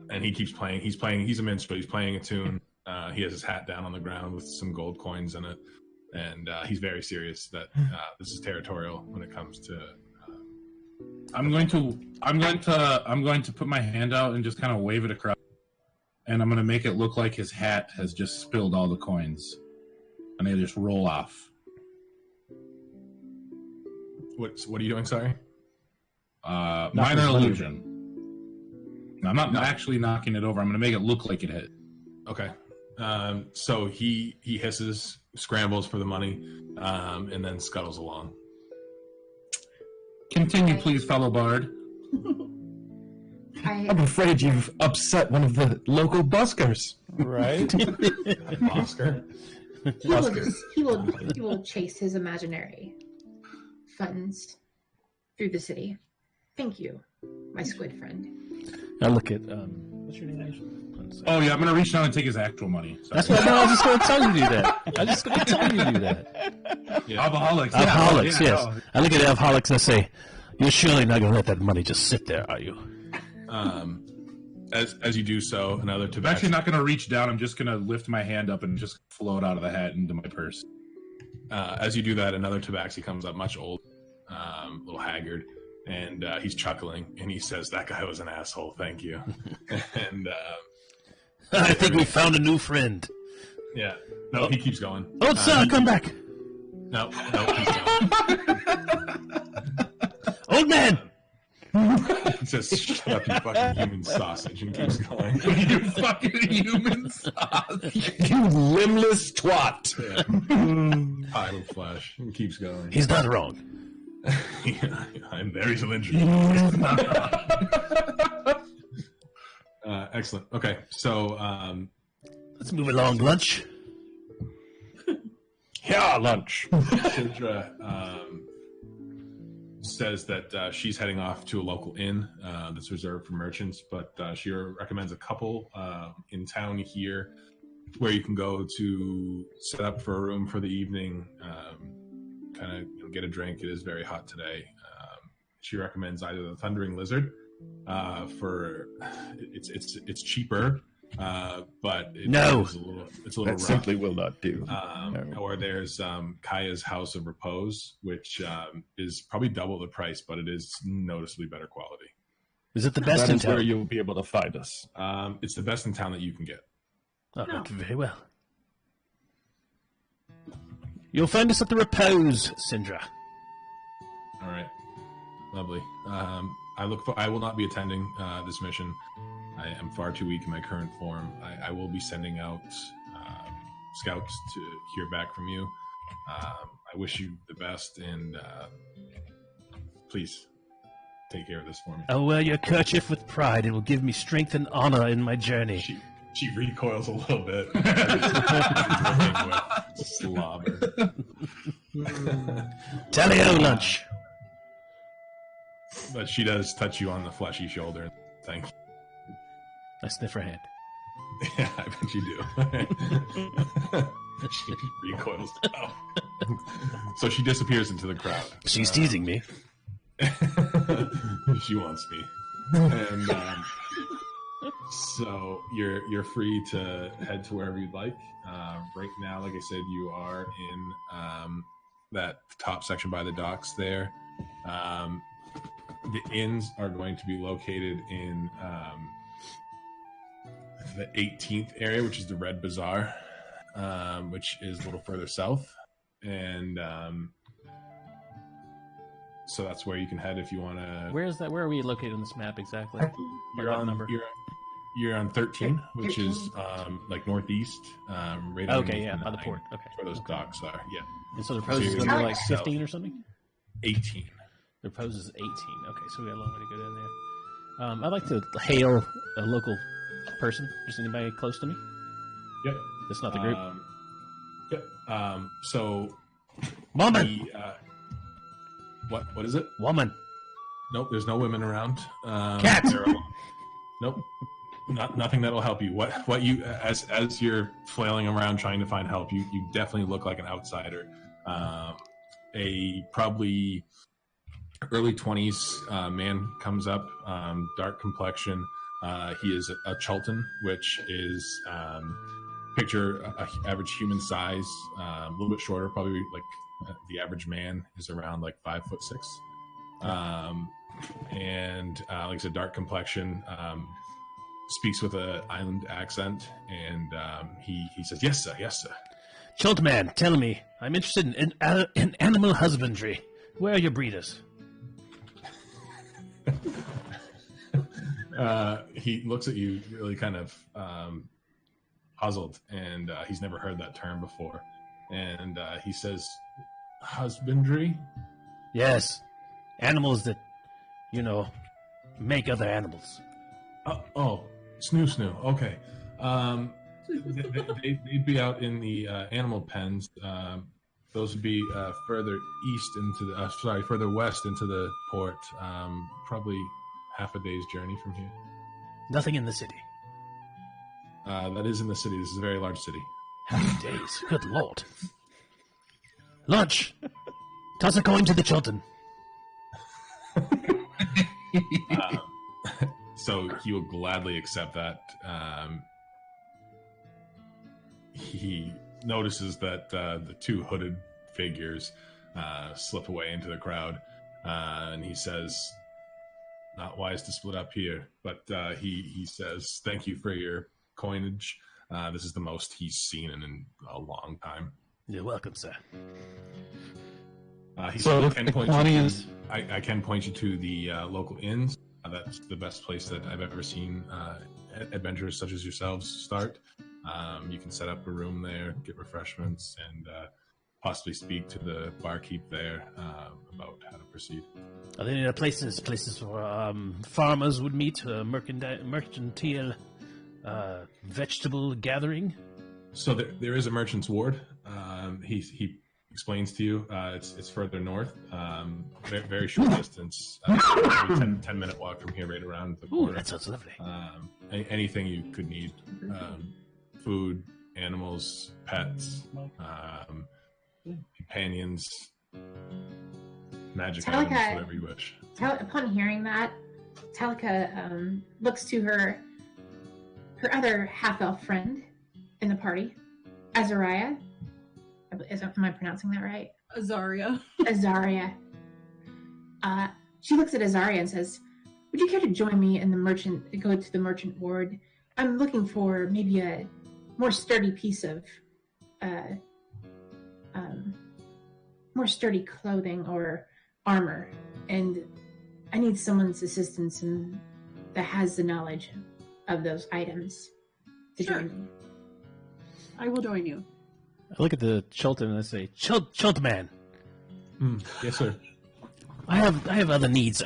S1: And he keeps playing. He's a minstrel. He's playing a tune. He has his hat down on the ground with some gold coins in it, and he's very serious that this is territorial when it comes to.
S4: I'm going to put my hand out and just kind of wave it across, and I'm going to make it look like his hat has just spilled all the coins, and they just roll off.
S1: What are you doing? Sorry.
S4: Minor illusion. I'm not actually knocking it over. I'm going to make it look like it hit.
S1: Okay. So he hisses, scrambles for the money, and then scuttles along.
S4: Continue, please, fellow bard.
S7: I'm afraid you've upset one of the local buskers.
S5: Right?
S1: Oscar.
S3: He will chase his imaginary funds through the city. Thank you, my squid friend.
S2: I look at what's your name?
S4: Oh yeah, I'm gonna reach down and take his actual money. Sorry.
S2: That's what I was just going to tell you to do that. I was just going to tell you to do that.
S1: Yeah.
S4: Alcoholics.
S2: Alcoholics,
S4: yeah,
S2: yes. I look at alcoholics and I say, "You're surely not going to let that money just sit there, are you?"
S1: As you do so, another
S4: I'm
S1: tobacco.
S4: actually not gonna reach down. I'm just gonna lift my hand up and just float out of the hat into my purse.
S1: As you do that, another tabaxi comes up, much older, a little haggard, and he's chuckling, and he says, "That guy was an asshole. Thank you." And
S2: I think we found a new friend.
S1: yeah, no, he keeps going.
S2: Oh, sir, come back.
S1: No, he's going.
S2: Old man.
S1: He says, "Shut up, you fucking human sausage," and keeps going.
S4: You fucking human sausage.
S7: You limbless twat.
S1: Yeah. Pile of flesh, and keeps going.
S2: He's not wrong.
S1: I'm very cylindrical. Excellent. Okay, so
S2: Let's move along. Lunch.
S7: Yeah, lunch.
S1: Shindra says that she's heading off to a local inn that's reserved for merchants, but she recommends a couple in town here where you can go to set up for a room for the evening, kind of get a drink. It is very hot today. she recommends either the Thundering Lizard for it's cheaper, but it's a little
S7: That
S1: rough.
S7: simply will not do.
S1: Or there's Kaya's House of Repose, which is probably double the price, but it is noticeably better quality.
S2: Is it the best
S7: That
S2: in
S7: is where
S2: town?
S7: you'll be able to find us.
S1: It's the best in town that you can get.
S2: Oh, very well. You'll find us at the Repose, Sindra.
S1: All right, lovely. I will not be attending this mission. I am far too weak in my current form. I will be sending out scouts to hear back from you. I wish you the best, and please take care of this for me.
S2: I'll wear your kerchief with pride. It will give me strength and honor in my journey.
S1: She recoils a little bit. With slobber.
S2: Tally-o lunch.
S1: But she does touch you on the fleshy shoulder. Thank you.
S2: I sniff her hand.
S1: Yeah, I bet you do. She recoils. So she disappears into the crowd.
S2: She's teasing me.
S1: She wants me. And so you're free to head to wherever you'd like. Right now, like I said, you are in that top section by the docks there. The inns are going to be located in the 18th area, which is the Red Bazaar, which is a little further south. And so that's where you can head if you want to.
S2: Where is that? Where are we located on this map exactly?
S1: You're on number. You're on 13, which is like northeast. Right
S2: okay, yeah, by the port. Okay,
S1: where those docks are. Yeah.
S2: And so the Repose is going to be like 15 or something.
S1: 18.
S2: The Repose is 18. Okay, so we got a long way to go down there. I'd like to hail a local person. Just anybody close to me.
S1: Yep.
S2: That's not the group.
S1: Yep. So.
S2: Woman.
S1: What is it?
S2: Woman.
S1: Nope. There's no women around.
S2: Cat.
S1: Nope. Nothing that'll help you. What you as you're flailing around trying to find help, you definitely look like an outsider. A probably early 20s man comes up, dark complexion. He is a Chultan, which is picture a average human size, a little bit shorter, probably like the average man is around like 5'6". And like I said, dark complexion, speaks with an island accent, and he says, "Yes, sir. Yes, sir."
S2: Chultman, tell me, I'm interested in animal husbandry. Where are your breeders?
S1: He looks at you really kind of puzzled, and he's never heard that term before. And he says, "Husbandry?"
S2: Yes, animals that, make other animals.
S1: Snoo. Okay. They'd be out in the animal pens. Those would be further west into the port. Probably half a day's journey from here.
S2: Nothing in the city.
S1: That is in the city. This is a very large city.
S2: Half days. Good lord. Lunch. Toss a coin to the Chultan.
S1: So he will gladly accept that. He notices that the two hooded figures slip away into the crowd, and he says, "Not wise to split up here," but he says, "Thank you for your coinage. This is the most he's seen in a long time."
S2: You're welcome, sir.
S1: I can point you to the local inns. That's the best place that I've ever seen adventurers such as yourselves start. You can set up a room there, get refreshments, and possibly speak to the barkeep there about how to proceed.
S2: Are there any places where farmers would meet, mercantile vegetable gathering?
S1: So there is a merchant's ward. He explains to you. It's further north, very, very short distance, 10-minute walk from here, right around the corner.
S2: Ooh, that sounds lovely.
S1: Anything you could need, food, animals, pets, companions. magic
S3: Talika-
S1: items, whatever you wish.
S3: Upon hearing that, Talika looks to her other half-elf friend in the party, Azariah. Am I pronouncing that right?
S6: Azaria.
S3: Azaria. She looks at Azaria and says, "Would you care to join me in go to the merchant ward? I'm looking for maybe a more sturdy piece of, more sturdy clothing or armor, and I need someone's assistance that has the knowledge of those items to
S6: Sure.
S3: join me."
S6: I will join you.
S2: I look at the Chultan and I say, Chultman,
S1: Yes, sir.
S2: I have other needs.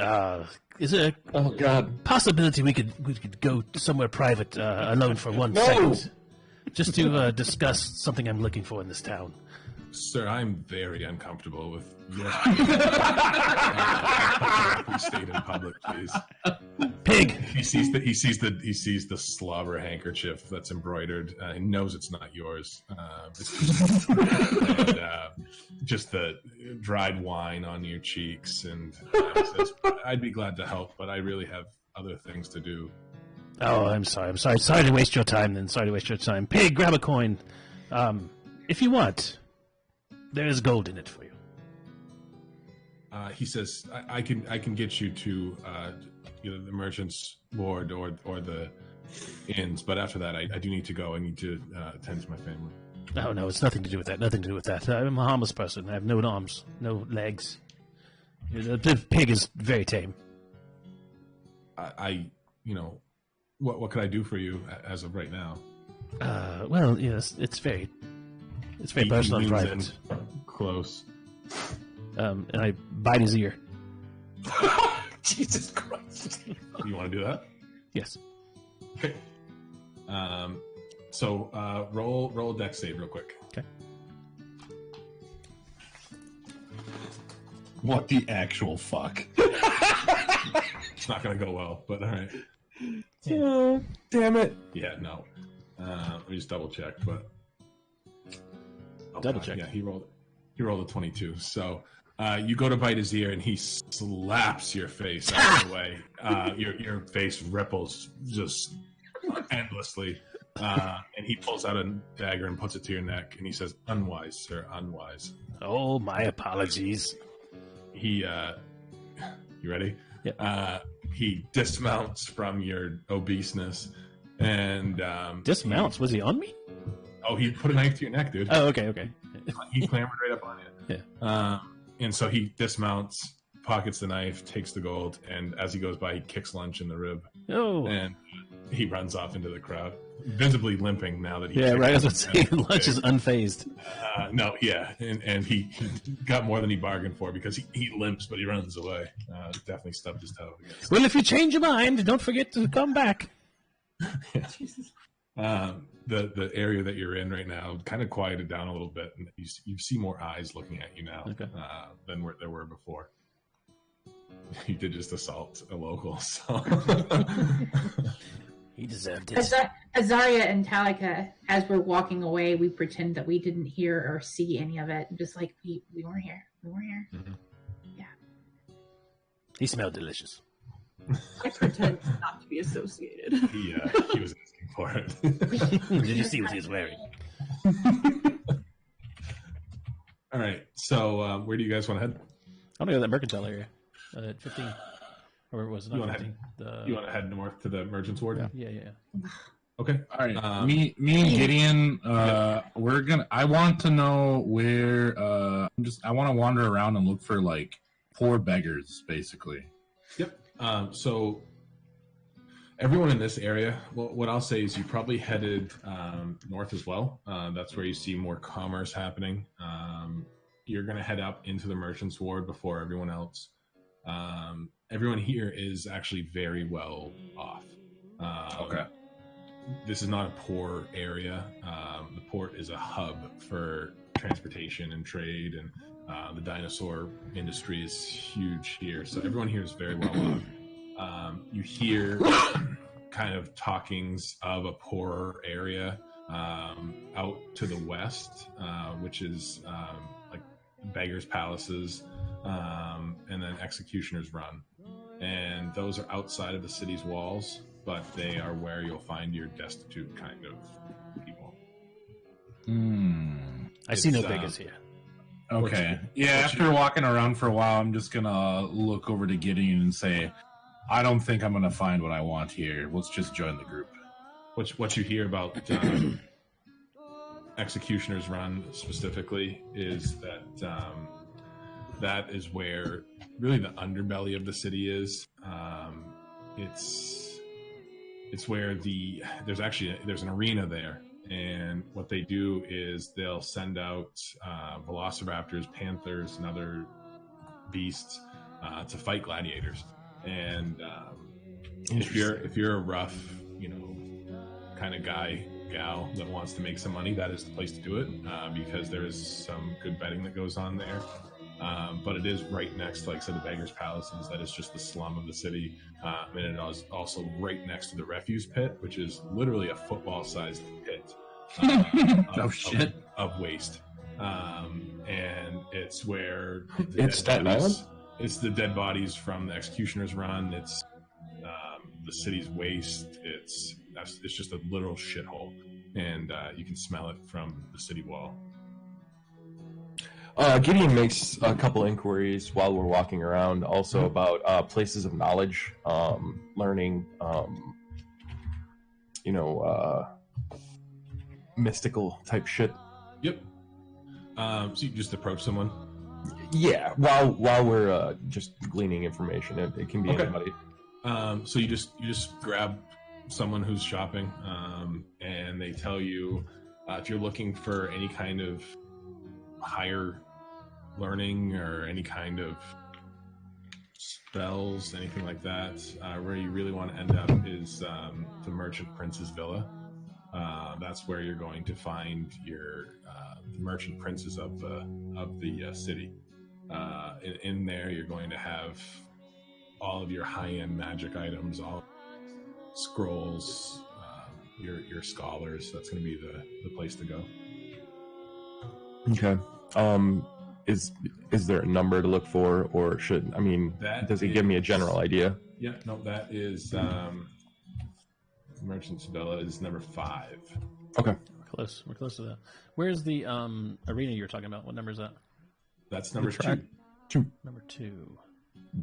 S2: Is there
S7: Oh God.
S2: a possibility we could go somewhere private alone for 1
S7: No.
S2: second, just to discuss something I'm looking for in this town?
S1: Sir, I'm very uncomfortable with your state in public, please.
S2: Pig.
S1: He sees the slobber handkerchief that's embroidered. He knows it's not yours. And just the dried wine on your cheeks, and he says, "I'd be glad to help, but I really have other things to do."
S2: Oh, I'm sorry. Sorry to waste your time. Then sorry to waste your time. Pig, grab a coin. If you want, there is gold in it for you.
S1: He says, "I can get you to either the merchant's ward or the inns, but after that, I do need to go. I need to attend to my family."
S2: Oh no, it's nothing to do with that. Nothing to do with that. I'm a harmless person. I have no arms, no legs. The pig is very tame.
S1: What could I do for you as of right now?
S2: Well, yes, it's very
S1: He
S2: personal and
S1: leans
S2: private.
S1: in close.
S2: And I bite his ear.
S7: Jesus Christ.
S1: You want to do that?
S2: Yes.
S1: Okay. So roll a dex save real quick.
S2: Okay.
S4: What the actual fuck?
S1: It's not going to go well, but all right.
S7: Oh, damn it.
S1: Yeah, no. Let me just double check, but
S2: Double check.
S1: Yeah, he rolled a 22. So you go to bite his ear, and he slaps your face out of the way. Your face ripples just endlessly, and he pulls out a dagger and puts it to your neck, and he says, "Unwise, sir, unwise."
S2: Oh, my apologies.
S1: He, you ready?
S2: Yeah.
S1: He dismounts from your obeseness, and
S2: Dismounts? Was he on me?
S1: he put a knife to your neck, dude.
S2: Oh, okay.
S1: He clambered right up on you.
S2: Yeah.
S1: And so he dismounts, pockets the knife, takes the gold, and as he goes by, he kicks Lunch in the rib,
S2: Oh.
S1: and he runs off into the crowd, visibly limping now that he.
S2: Yeah,
S1: kicked
S2: right. I was
S1: him.
S2: about to say, Lunch is unfazed.
S1: No, yeah, and he got more than he bargained for because he limps, but he runs away. Definitely stubbed his toe.
S2: Well, if you change your mind, don't forget to come back.
S1: The area that you're in right now kind of quieted down a little bit, and you see more eyes looking at you now than there were before. You did just assault a local, so
S2: He deserved it.
S3: Azaria and Talika, as we're walking away, we pretend that we didn't hear or see any of it. Just like we weren't here. We weren't here.
S1: Mhm.
S2: He smelled delicious.
S6: I pretend not to be associated.
S1: he was asking for it.
S2: Did you see what he was wearing?
S1: All right, so where do you guys want to head?
S2: I want to go to that mercantile area at 15. Or was it
S1: You
S2: not
S1: wanna
S2: 15?
S1: You want to head north to the merchant's ward?
S2: Yeah.
S1: Okay.
S4: All right,
S1: Me
S4: me and Gideon, we're gonna. I want to know where. I want to wander around and look for like poor beggars, basically.
S1: Yep. So everyone in this area, well, what I'll say is you probably headed north as well. That's where you see more commerce happening. You're going to head up into the merchant's ward before everyone else. Everyone here is actually very well off.
S4: Okay.
S1: This is not a poor area. The port is a hub for transportation and trade, and the dinosaur industry is huge here. So everyone here is very well off. You hear kind of talkings of a poorer area out to the west, which is like beggars' palaces. and then Executioner's Run. And those are outside of the city's walls, but they are where you'll find your destitute kind of people.
S2: I see no beggars here.
S4: Okay. After walking around for a while, I'm just gonna look over to Gideon and say, I don't think I'm gonna find what I want here. Let's just join the group.
S1: What you hear about Executioner's Run specifically is that that is where really the underbelly of the city is. It's where there's an arena there, and what they do is they'll send out velociraptors, panthers, and other beasts to fight gladiators. And if you're a rough, kind of gal that wants to make some money, that is the place to do it, because there is some good betting that goes on there. But it is right next to, like I said, the Beggar's Palaces. That is just the slum of the city. And it is also right next to the refuse pit, which is literally a football-sized pit of waste. And it's where
S7: It's Staten Island?
S1: It's the dead bodies from the Executioner's Run. It's the city's waste. It's just a literal shithole. And you can smell it from the city wall.
S7: Gideon makes a couple inquiries while we're walking around, also about places of knowledge, learning, mystical type shit.
S1: Yep. So you just approach someone?
S7: Yeah, while we're just gleaning information. It can be anybody.
S1: So you just grab someone who's shopping, and they tell you if you're looking for any kind of higher learning or any kind of spells, anything like that, where you really want to end up is the Merchant Prince's Villa. That's where you're going to find your the merchant princes of the city. In there, you're going to have all of your high-end magic items, all scrolls, your scholars. That's going to be the place to go.
S7: Okay. Is there a number to look for, or does it give me a general idea?
S1: Yeah, no, that is Merchant's Villa is number 5.
S7: Okay.
S2: We're close to that. Where's the arena you're talking about? What number is that?
S1: That's number 2.
S2: Number 2.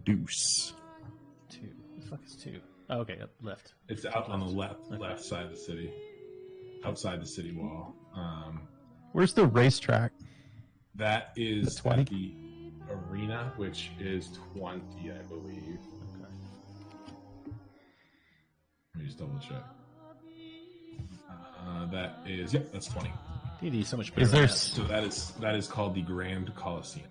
S7: Deuce.
S2: 2. The fuck is 2? Oh, okay, up left.
S1: It's out on the left side of the city, outside the city wall.
S5: Where's the racetrack?
S1: That is
S5: 20?
S1: at the arena, which is 20, I believe. Okay. Let me just double check. That's 20.
S2: D&D is so much better.
S5: Is there?
S1: So that is called the Grand Coliseum.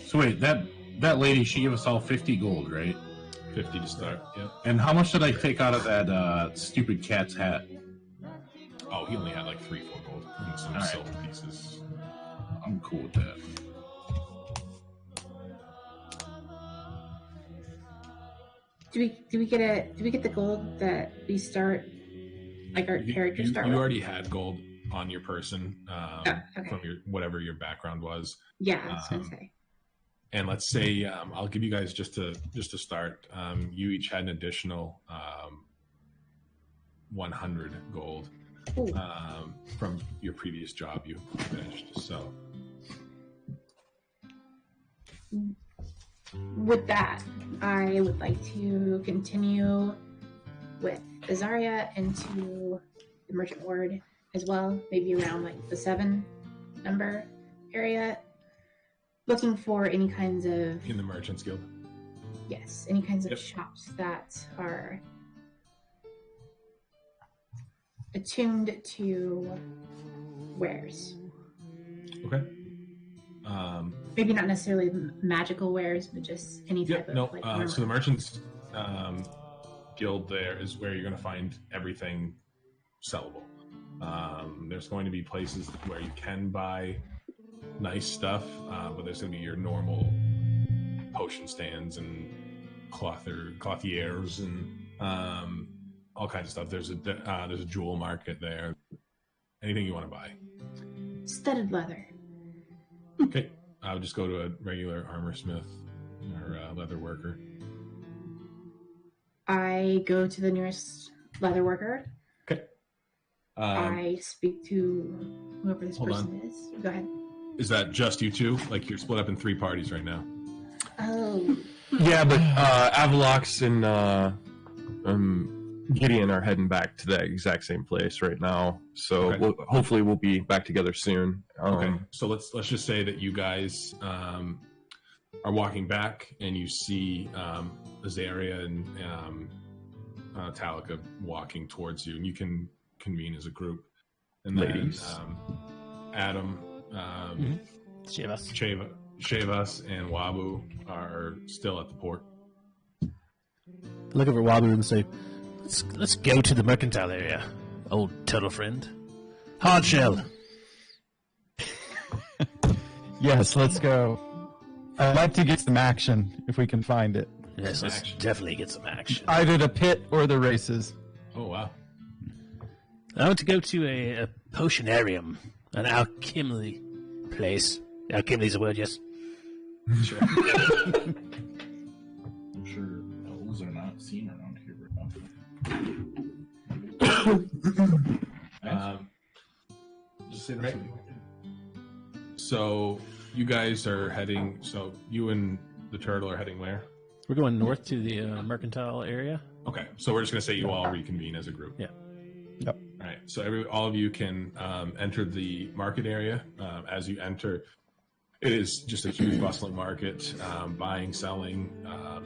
S4: So wait, that lady, she gave us all 50 gold, right?
S1: 50 to start. Yep.
S4: And how much did I take out of that stupid cat's hat?
S1: Oh, he only had like 3-4 gold and some silver pieces.
S4: I'm cool with that.
S3: Do we get the gold that we start, like our characters start
S1: you
S3: with?
S1: already had gold on your person
S3: Okay.
S1: from your whatever your background was.
S3: Yeah, I was gonna say.
S1: And let's say I'll give you guys just to start. You each had an additional 100 gold from your previous job you finished. So
S3: with that, I would like to continue with Azaria into the Merchant Ward as well, maybe around like the 7 number area, looking for any kinds of
S1: in the Merchants Guild.
S3: Yes, any kinds of shops that are attuned to wares.
S1: Okay.
S3: Maybe not necessarily magical wares, but just any type of like.
S1: So the Merchants Guild there is where you're going to find everything sellable. There's going to be places where you can buy nice stuff, but there's going to be your normal potion stands and clothiers and all kinds of stuff. There's a jewel market there. Anything you want to buy.
S3: Studded leather.
S1: Okay. I'll just go to a regular armor smith or leather worker.
S3: I go to the nearest leather worker.
S1: Okay.
S3: I speak to whoever this
S1: Hold
S3: person is. Go ahead.
S1: Is that just you two? Like you're split up in 3 parties right now?
S3: Oh.
S7: Yeah, but Avalox and Gideon are heading back to that exact same place right now. So
S1: Okay.
S7: hopefully we'll be back together soon.
S1: Okay. So let's just say that you guys are walking back and you see Azaria and Talika walking towards you, and you can convene as a group. And then
S7: Ladies.
S1: Adam,
S2: Shivas.
S1: Shavas, and Wabu are still at the port.
S2: I look over at Wabu and say, let's go to the mercantile area, old turtle friend. Hard shell.
S5: Yes, let's go. I'd like to get some action if we can find it.
S2: Yes, let's
S1: Action.
S2: definitely get some action.
S5: Either the pit or the races.
S1: Oh, wow.
S2: I want to go to a potionarium, an alchemy place. Alchemy is a word, yes.
S1: Sure.
S4: I'm sure elves are not seen around here very often. Just say that.
S1: Right. So you guys are heading. So you and the turtle are heading where?
S2: We're going north to the mercantile area.
S1: Okay. So we're just gonna say you all reconvene as a group.
S2: Yeah.
S5: Yep.
S1: All right. So all of you can enter the market area. As you enter, it is just a huge bustling market, buying, selling.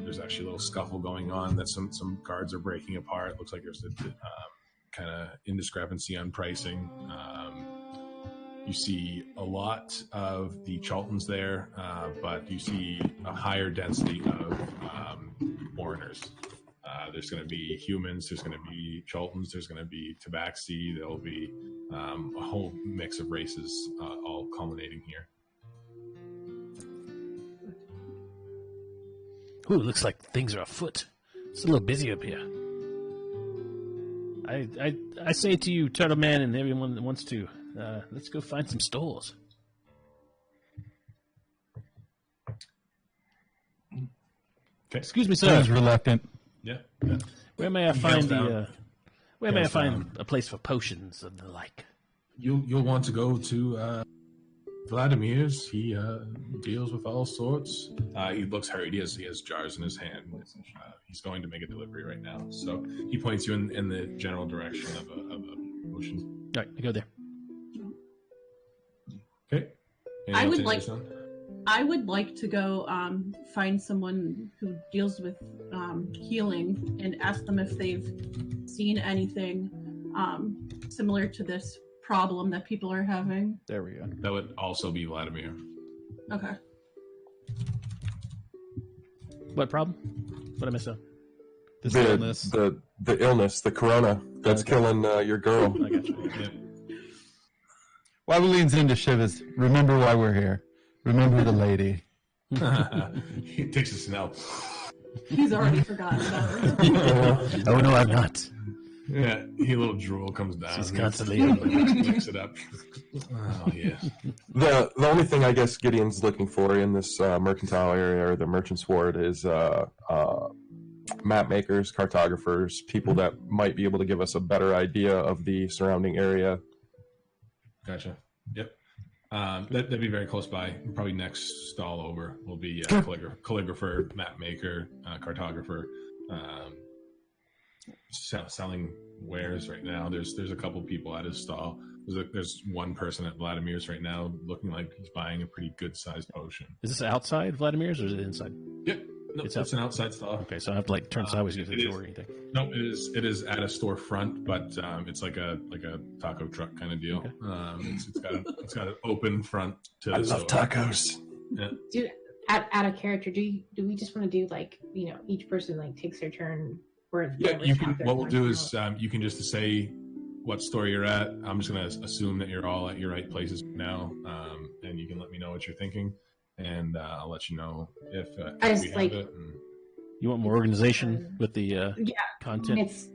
S1: There's actually a little scuffle going on that some cards are breaking apart. Looks like there's a kind of indiscrepancy on pricing. You see a lot of the Chaltons there, but you see a higher density of foreigners. There's going to be humans, there's going to be Chaltons, there's going to be Tabaxi, there'll be a whole mix of races all culminating here.
S2: Ooh, looks like things are afoot. It's a little busy up here. I say to you, Turtle Man, and everyone that wants to, let's go find some stores.
S1: Okay.
S2: Excuse me, sir.
S5: Sounds reluctant.
S1: Yeah.
S2: Where may I
S1: He
S2: find
S1: hands
S2: the?
S1: down.
S2: Where may I
S1: Hands
S2: find
S1: down.
S2: a place for potions and the like?
S1: You'll want to go to Vladimir's. He deals with all sorts. He looks hurried. He has jars in his hand. He's going to make a delivery right now. So he points you in the general direction of a potion.
S2: All right, I go there.
S1: Okay.
S6: I would
S1: Anything
S6: like-
S1: else, John?
S6: I would like to go find someone who deals with healing and ask them if they've seen anything similar to this problem that people are having.
S5: There we go.
S1: That would also be Vladimir.
S6: Okay.
S2: What problem? What I missed out?
S5: This illness.
S7: The illness, the corona that's
S2: Okay.
S7: killing your girl.
S2: I got you.
S1: Yeah.
S5: Wabu leans into Shivas. Remember why we're here. Remember the lady.
S1: He takes a smell.
S6: He's already forgotten about her.
S2: Oh no, I'm not.
S1: Yeah, a little drool comes down.
S2: She's constantly.
S1: Picks it up. Oh yeah.
S7: The only thing I guess Gideon's looking for in this mercantile area or the merchant's ward is map makers, cartographers, people that might be able to give us a better idea of the surrounding area.
S1: Gotcha. Yep. That'd be very close by. Probably next stall over will be calligrapher, map maker, cartographer. Selling wares right now. There's a couple people at his stall. There's one person at Vladimir's right now looking like he's buying a pretty good sized potion.
S2: Is this outside Vladimir's or is it inside?
S1: Yep. No,
S2: It's
S1: it's an outside stall.
S2: Okay, so I have to like turn sideways to get to the
S1: it
S2: door or
S1: is.
S2: anything.
S1: No, it is at a storefront, but it's like a taco truck kind of deal.
S2: Okay.
S1: It's got an open front to
S7: I
S1: the
S7: love
S1: store.
S7: tacos.
S1: Yeah.
S3: Do out of character. Do we just want to do like each person like takes their turn? Or
S1: Yeah,
S3: whoever's
S1: you can.
S3: out there
S1: What we'll do
S3: points
S1: is you can just say what store you're at. I'm just gonna assume that you're all at your right places now, and you can let me know what you're thinking, and I'll let you know if
S3: I
S1: we
S3: just,
S1: have
S3: like-
S1: it. And,
S2: You want more organization with the
S3: Yeah,
S2: content?
S3: it's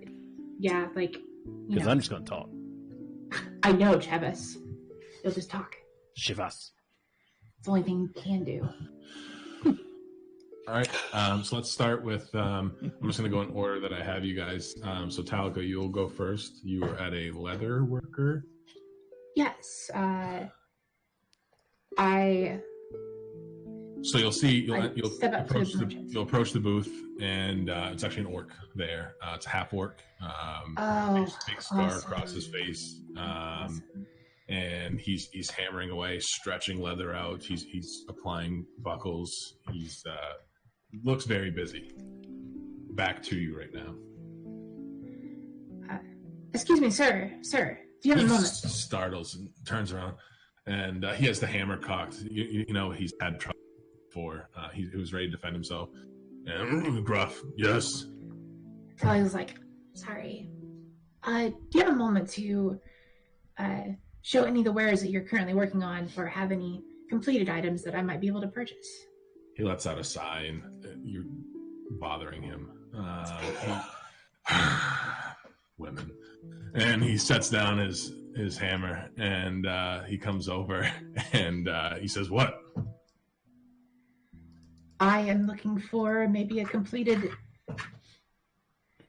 S3: like
S2: Because I'm just going to talk.
S3: I know, Travis. You'll just talk.
S2: Shivas.
S3: It's the only thing you can do.
S1: All right, so let's start with, I'm just going to go in order that I have you guys. So Talika, you'll go first. You were at a leather worker.
S3: Yes.
S1: So you'll see, you'll approach the booth, and it's actually an orc there. It's a half orc. Big scar across his face. And he's hammering away, stretching leather out. He's applying buckles. He's looks very busy. Back to you right now.
S3: Excuse me, sir. Do you have a moment?
S1: Startles and turns around, and he has the hammer cocked. You know he's had trouble before. He was ready to defend himself. And gruff, yes.
S3: So I was like, sorry. Do you have a moment to show any of the wares that you're currently working on, or have any completed items that I might be able to purchase?
S1: He lets out a sigh, and you're bothering him. Women. And he sets down his hammer, and he comes over, and he says, what?
S3: I am looking for maybe a completed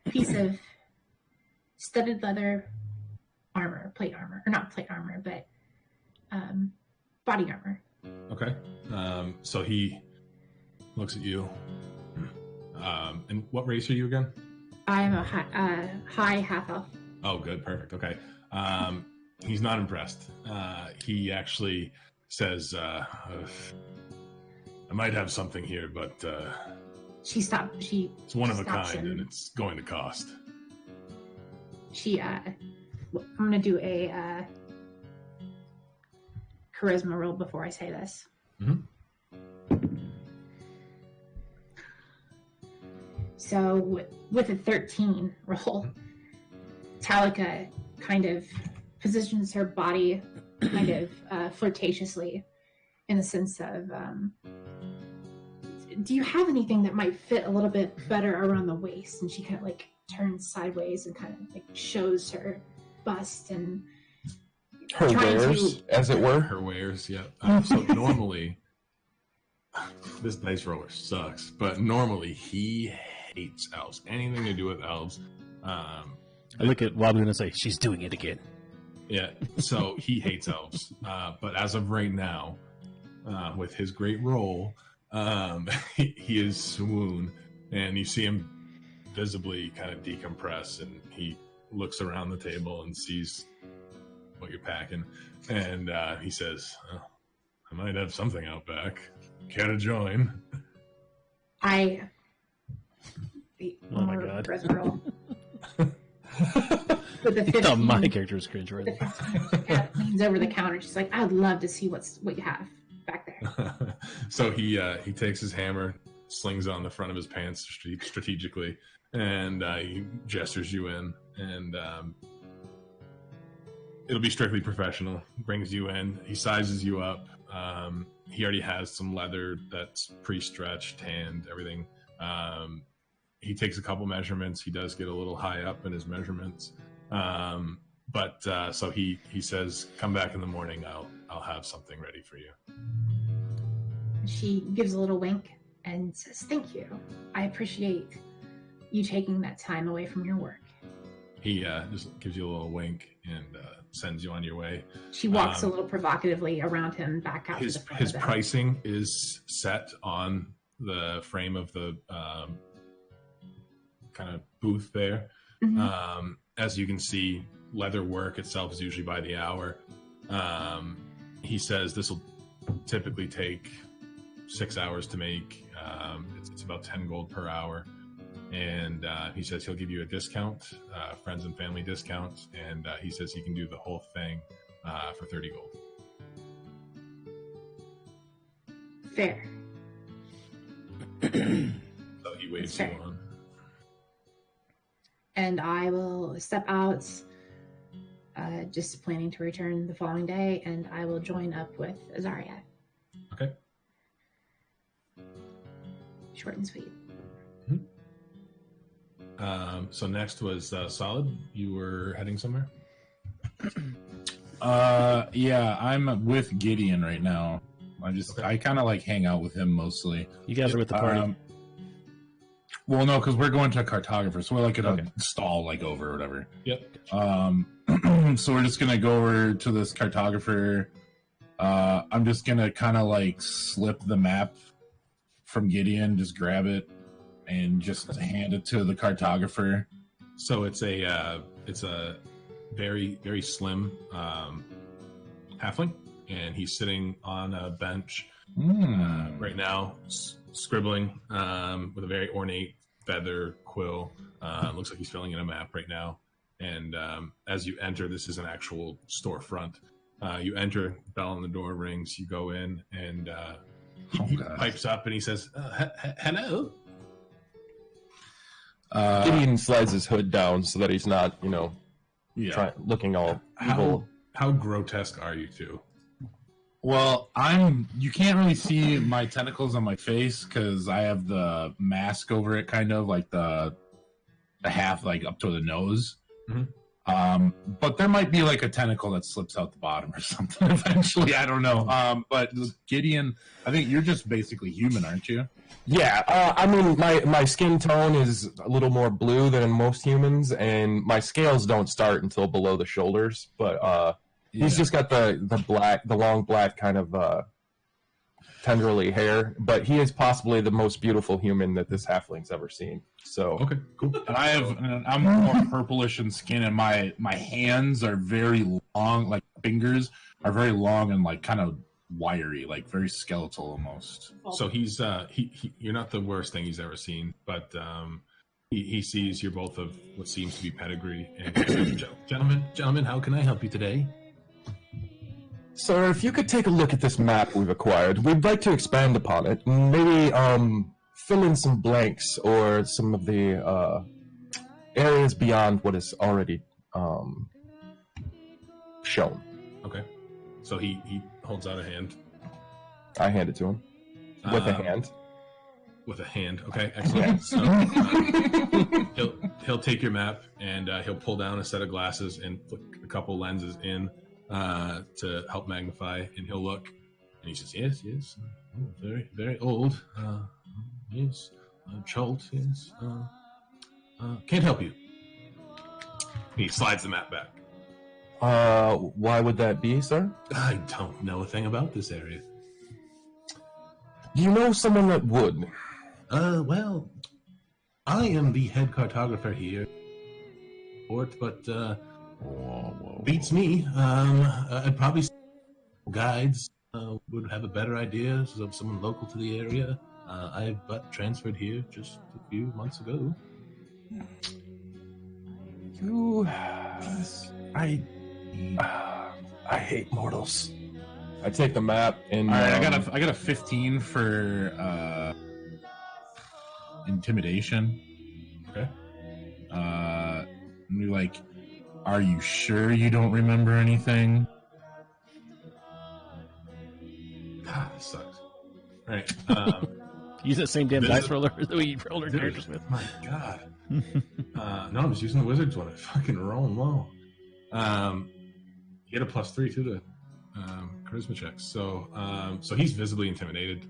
S3: piece of studded leather armor, plate armor, or not plate armor, but body armor.
S1: Okay. So he looks at you. And what race are you again?
S3: I'm a high half elf.
S1: Oh, good. Perfect. Okay. He's not impressed. He actually says, I might have something here, but
S3: it's one
S1: of a kind, and it's going to cost.
S3: I'm going to do a charisma roll before I say this.
S1: Mm-hmm.
S3: So with a 13 roll, Talika kind of positions her body kind of flirtatiously in the sense of, do you have anything that might fit a little bit better around the waist? And she kind of like turns sideways and kind of like shows her bust and
S7: her wares, as it were.
S1: Her wares, yeah. So normally, this dice roller sucks, but normally he hates elves. Anything to do with elves.
S2: I look at Wobbly and say, she's doing it again.
S1: Yeah, so he hates elves. But as of right now, with his great roll, he is swoon, and you see him visibly kind of decompress, and he looks around the table and sees what you're packing, and he says, oh, I might have something out back. Care to join?
S2: Oh my god.
S3: With the 15,
S2: my character is cringe right now.
S3: Leans over the counter. She's like, I'd love to see what you have back there.
S1: So he takes his hammer, slings it on the front of his pants strategically, and he gestures you in, and it'll be strictly professional. Brings you in. He sizes you up. He already has some leather that's pre-stretched, tanned, everything. He takes a couple measurements. He does get a little high up in his measurements. So he says, come back in the morning. I'll have something ready for you.
S3: She gives a little wink and says, thank you. I appreciate you taking that time away from your work.
S1: He just gives you a little wink and sends you on your way.
S3: She walks a little provocatively around him back out to the front.
S1: His pricing is set on the frame of the kind of booth there. Mm-hmm. As you can see, leather work itself is usually by the hour. He says this will typically take 6 hours to make. It's about 10 gold per hour. And he says he'll give you a discount, friends and family discount, and he says he can do the whole thing for 30 gold.
S3: Fair.
S1: So he waves you on.
S3: And I will step out, just planning to return the following day, and I will join up with Azaria.
S1: Okay.
S3: Short and sweet.
S1: So next was Solid. You were heading somewhere?
S4: Yeah, I'm with Gideon right now. I kind of like hang out with him mostly.
S2: You guys are with the party.
S4: Well, no, because we're going to a cartographer, so we're like in a stall, like over or whatever.
S1: Yep.
S4: So we're just gonna go over to this cartographer. I'm just gonna kind of like slip the map from Gideon, just grab it, and just hand it to the cartographer.
S1: So it's a very, very slim halfling, and he's sitting on a bench right now, scribbling with a very ornate feather quill. Looks like he's filling in a map right now. And as you enter, this is an actual storefront. You enter, bell on the door rings, you go in, and he pipes up and he says, hello.
S7: Gideon slides his hood down so that he's not, looking all evil.
S1: How grotesque are you two?
S4: Well, you can't really see my tentacles on my face because I have the mask over it, kind of like the half like up to the nose. Mm-hmm. But there might be like a tentacle that slips out the bottom or something eventually. I don't know. But Gideon, I think you're just basically human, aren't you?
S7: Yeah. I mean, my skin tone is a little more blue than most humans, and my scales don't start until below the shoulders. But he's just got the long black kind of tenderly hair. But he is possibly the most beautiful human that this halfling's ever seen. So
S1: okay, cool.
S4: And I'm more purplish in skin, and my hands are very long, like fingers are very long and like kind of wiry, like very skeletal almost.
S1: So he's you're not the worst thing he's ever seen, but he sees you're both of what seems to be pedigree. And gentlemen, how can I help you today?
S7: Sir, if you could take a look at this map we've acquired, we'd like to expand upon it. Maybe fill in some blanks or some of the areas beyond what is already shown.
S1: Okay. So he holds out a hand.
S7: I hand it to him. With a hand.
S1: With a hand. Okay, excellent. So he'll take your map and he'll pull down a set of glasses and put a couple lenses in to help magnify, and he'll look, and he says, yes, very, very old. Yes, Chult, yes. Can't help you. He slides the map back.
S7: Why would that be, sir?
S1: I don't know a thing about this area.
S7: Do you know someone that would?
S1: Well, I am the head cartographer here, but beats me. I'd probably say guides would have a better idea of someone local to the area. I but transferred here just a few months ago.
S7: I hate mortals. I take the map and
S4: all right, I got a 15 for intimidation.
S1: Okay.
S4: And you're like, are you sure you don't remember anything?
S1: God, this sucks. All right.
S2: Use that same damn dice roller that we rolled our characters with.
S1: My God. No, I'm just using the wizard's one. I fucking roll low. You get a +3 to the charisma checks. So he's visibly intimidated.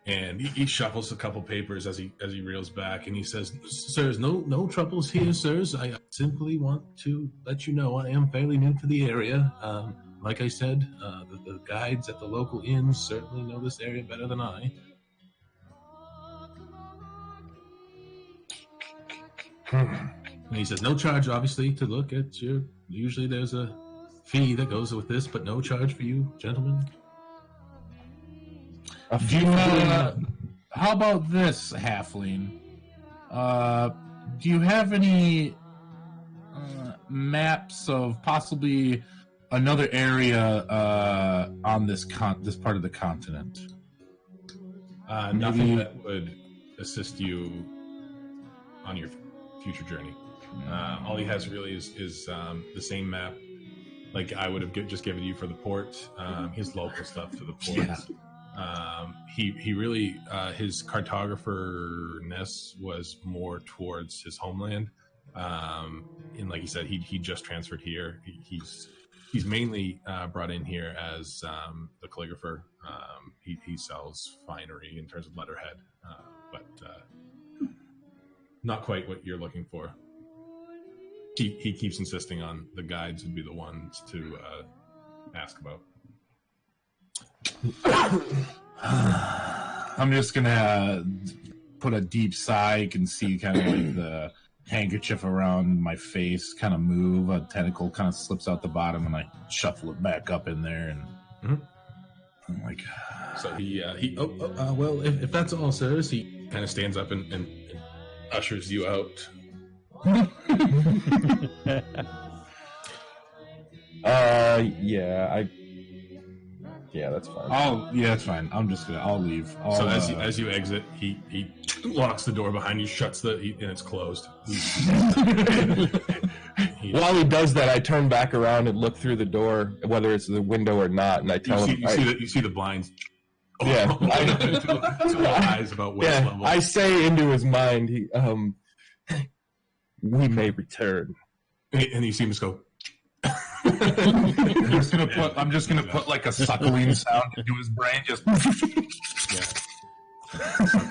S1: And he shuffles a couple papers as he reels back, and he says, "Sirs, no troubles here, sirs. I simply want to let you know I am fairly new to the area. Like I said, the guides at the local inns certainly know this area better than I." And he says, "No charge, obviously, to look at your. Usually there's a fee that goes with this, but no charge for you, gentlemen."
S4: How about this, halfling? Do you have any maps of possibly another area on this part of the continent?
S1: Nothing that would assist you on your future journey. All he has really is the same map, like I would have just given you for the port. His local stuff to the port. Yeah. He really his cartographer-ness was more towards his homeland. And like he said, he just transferred here. He's mainly brought in here as the calligrapher. He sells finery in terms of letterhead, but not quite what you're looking for. He keeps insisting on the guides would be the ones to ask about.
S4: I'm just gonna put a deep sigh. You can see kind of like the handkerchief around my face kind of move. A tentacle kind of slips out the bottom, and I shuffle it back up in there. And I'm like,
S1: so well, if that's all, sirs, he kind of stands up and ushers you out.
S7: Yeah, that's fine.
S4: That's fine. I'll leave.
S1: So as you exit, he locks the door behind you, shuts and it's closed.
S7: While he does that, I turn back around and look through the door, whether it's the window or not, and I tell him.
S1: You see the blinds.
S7: Yeah,
S1: two eyes about waist level.
S7: I say into his mind, we may return,
S1: and you see him just go.
S4: I'm just gonna put like a suckling sound into his brain. Just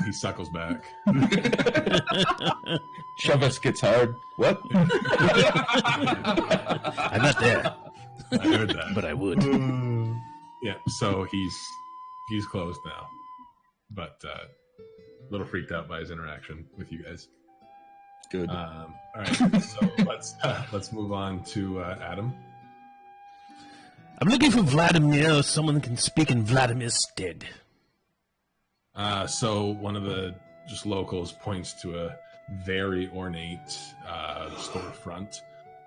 S1: he suckles back.
S7: Shove us gets hard. What?
S2: I'm not there.
S1: I heard that,
S2: but I would.
S1: Yeah. So he's closed now, but a little freaked out by his interaction with you guys.
S7: Good.
S1: All right. So let's move on to Adam.
S2: I'm looking for Vladimir, or someone that can speak in Vladimir's stead.
S1: So one of the just locals points to a very ornate storefront,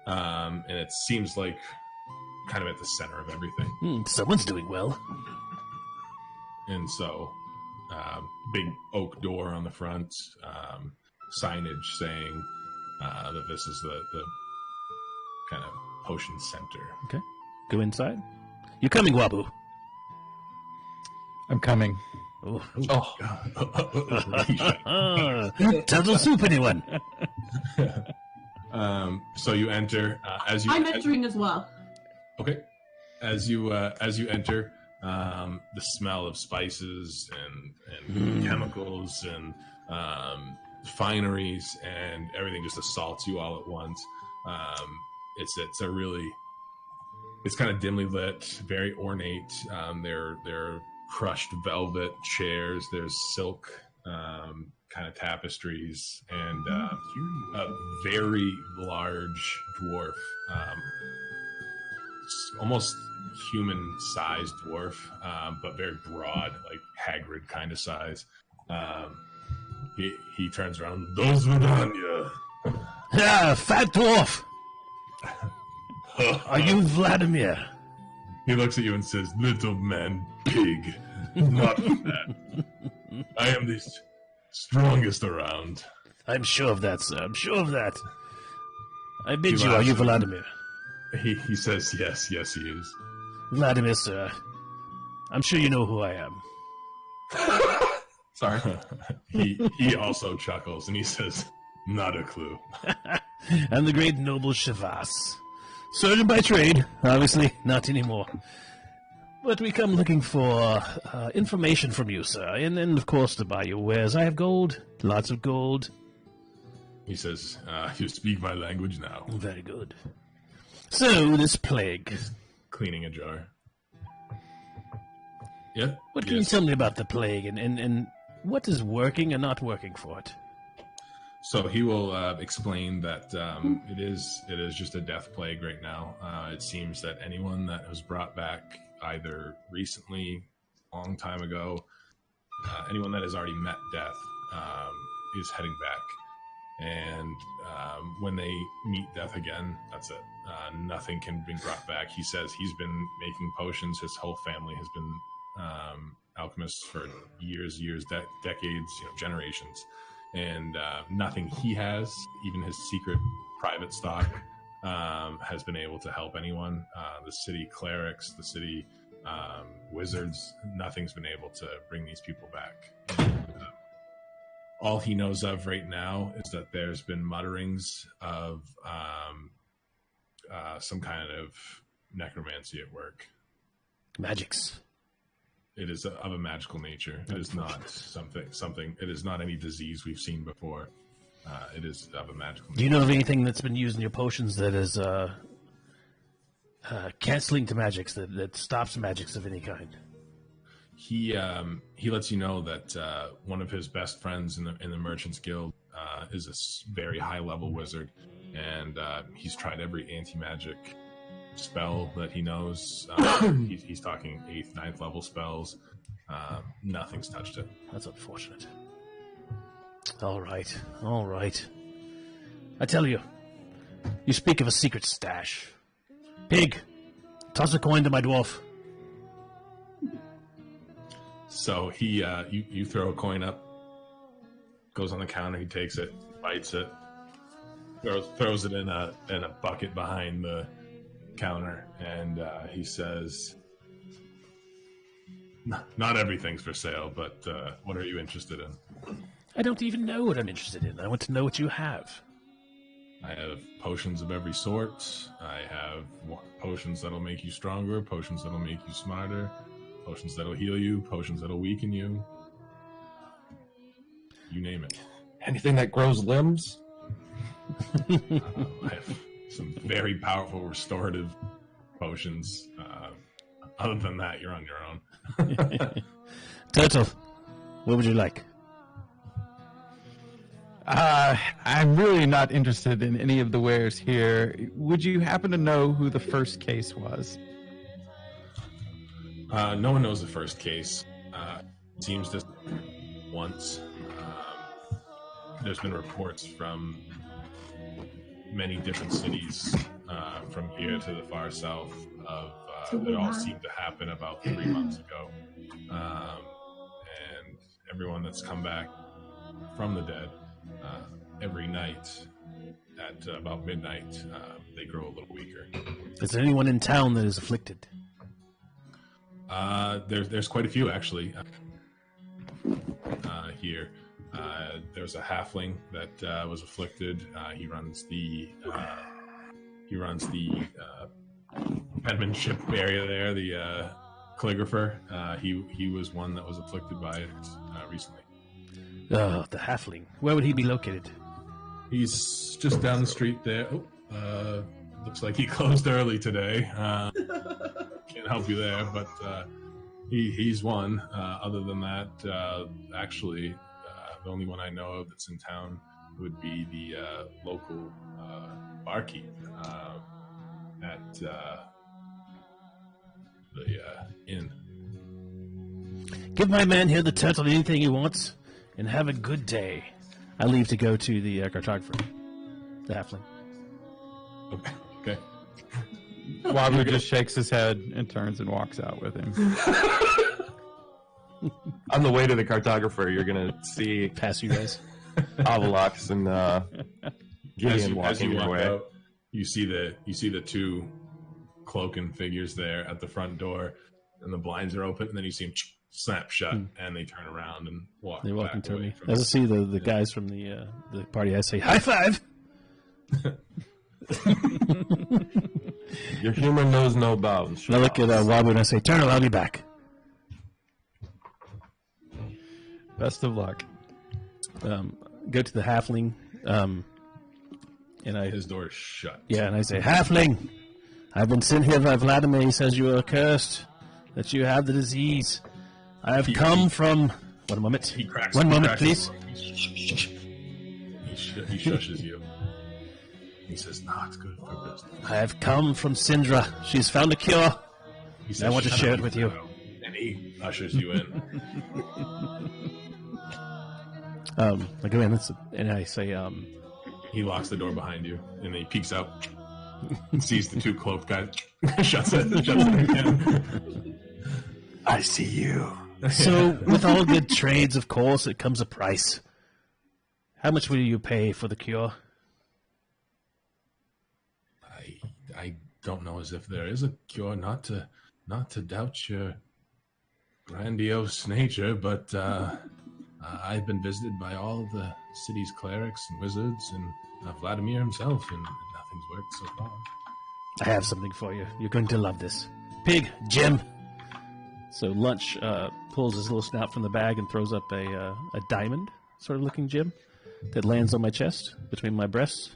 S1: and it seems like kind of at the center of everything.
S2: Someone's doing well.
S1: And so, big oak door on the front, signage saying that this is the kind of potion center.
S2: Okay. Go inside. You coming, Wabu?
S5: I'm coming.
S2: Oh. Turtle soup, anyone?
S1: So you enter.
S6: I'm entering as well.
S1: Okay. As you enter, the smell of spices and chemicals and fineries and everything just assaults you all at once. It's kind of dimly lit, very ornate. There are crushed velvet chairs. There's silk kind of tapestries and a very large dwarf, almost human-sized dwarf, but very broad, like Hagrid kind of size. He turns around. Those Vidania.
S2: Fat dwarf. Are you Vladimir?
S1: He looks at you and says, "Little man, pig, not fat. I am the strongest around."
S2: I'm sure of that, sir. I'm sure of that. I bid
S1: He
S2: you, are
S1: laughs
S2: you
S1: at
S2: Vladimir?
S1: He says, yes, he is.
S2: Vladimir, sir. I'm sure you know who I am.
S1: Sorry. He also chuckles and he says, "Not a clue."
S2: I'm the great noble Shavas. Surgeon by trade, obviously not anymore. But we come looking for information from you, sir, and then, of course, to buy your wares. I have gold, lots of gold.
S1: He says, "You speak my language now."
S2: Very good. So, this plague.
S1: Cleaning a jar. Yeah?
S2: What can you tell me about the plague, and what is working and not working for it?
S1: So he will explain that it is just a death plague right now. It seems that anyone that was brought back either recently, long time ago, anyone that has already met death is heading back. And when they meet death again, that's it. Nothing can be brought back. He says he's been making potions. His whole family has been alchemists for years, decades, generations. And nothing he has, even his secret private stock, has been able to help anyone. The city clerics, the city wizards, nothing's been able to bring these people back. All he knows of right now is that there's been mutterings of some kind of necromancy at work.
S2: Magics.
S1: It is of a magical nature. It is not something. It is not any disease we've seen before. It is of a magical nature.
S2: Do you know of anything that's been used in your potions that is canceling to magics, that stops magics of any kind?
S1: He lets you know that one of his best friends in the Merchants Guild is a very high level wizard, and he's tried every anti-magic spell that he knows. He's talking 8th, 9th level spells. Nothing's touched it.
S2: That's unfortunate. All right. I tell you, you speak of a secret stash. Pig, toss a coin to my dwarf.
S1: So he, you throw a coin up, goes on the counter. He takes it, bites it, throws it in a bucket behind the counter, and he says, "Not everything's for sale, but what are you interested in?"
S2: I don't even know what I'm interested in. I want to know what you have.
S1: I have potions of every sort. I have potions that'll make you stronger, potions that'll make you smarter, potions that'll heal you, potions that'll weaken you. You name it.
S7: Anything that grows limbs?
S1: I have some very powerful restorative potions. Other than that, you're on your own.
S2: Turtle, what would you like?
S5: I'm really not interested in any of the wares here. Would you happen to know who the first case was?
S1: No one knows the first case. Seems just once. There's been reports from many different cities, from here to the far south, of it all seemed to happen about 3 months ago. And everyone that's come back from the dead, every night at about midnight, they grow a little weaker.
S2: Is there anyone in town that is afflicted?
S1: There's quite a few actually. Here, there's a halfling that was afflicted. He runs the penmanship area there. The calligrapher. He was one that was afflicted by it recently.
S2: Oh, the halfling. Where would he be located?
S1: He's just down the street there. Looks like he closed early today. Can't help you there, but he's one. Other than that, actually, the only one I know of that's in town would be the local barkeep at the inn.
S2: Give my man here, the turtle, anything he wants, and have a good day. I leave to go to the cartographer, the halfling.
S1: Okay.
S5: Wabu just shakes his head and turns and walks out with him.
S7: On the way to the cartographer, you're going to see
S2: Pass you guys.
S7: Avalox and Gideon walking your way.
S1: Out, you see the two cloaking figures there at the front door, and the blinds are open, and then you see them snap shut, and they turn around and walk.
S2: They're walking
S1: back
S2: toward
S1: away
S2: me.
S1: from
S2: As I see the guys from the party, I say, high five!
S7: Your humor knows no bounds.
S2: And I look at Wabu and I say, Turtle, I'll be back.
S5: Best of luck.
S2: Go to the halfling, and
S1: His door is shut.
S2: and I say, Halfling, I've been sent here by Vladimir. He says you are cursed, that you have the disease. I have come from... One moment.
S1: He cracks.
S2: One
S1: he
S2: moment,
S1: cracks
S2: please.
S1: He shushes you. He says, "Not good for business."
S2: I have come from Syndra. She's found a cure.
S1: He says,
S2: I want to
S1: "Shut
S2: share
S1: up,
S2: it with you."
S1: And he ushers you in.
S2: I go in and I say,
S1: He locks the door behind you, and then he peeks out, sees the two cloaked guys, shuts it again.
S7: I see you.
S2: so with all good trades, of course, it comes a price. How much will you pay for the cure?
S1: I don't know as if there is a cure. Not to doubt your grandiose nature, but I've been visited by all of the city's clerics and wizards and Vladimir himself, and nothing's worked so far.
S2: I have something for you. You're going to love this. Pig, Jim. So Lunch pulls his little snout from the bag and throws up a diamond sort of looking gem that lands on my chest between my breasts.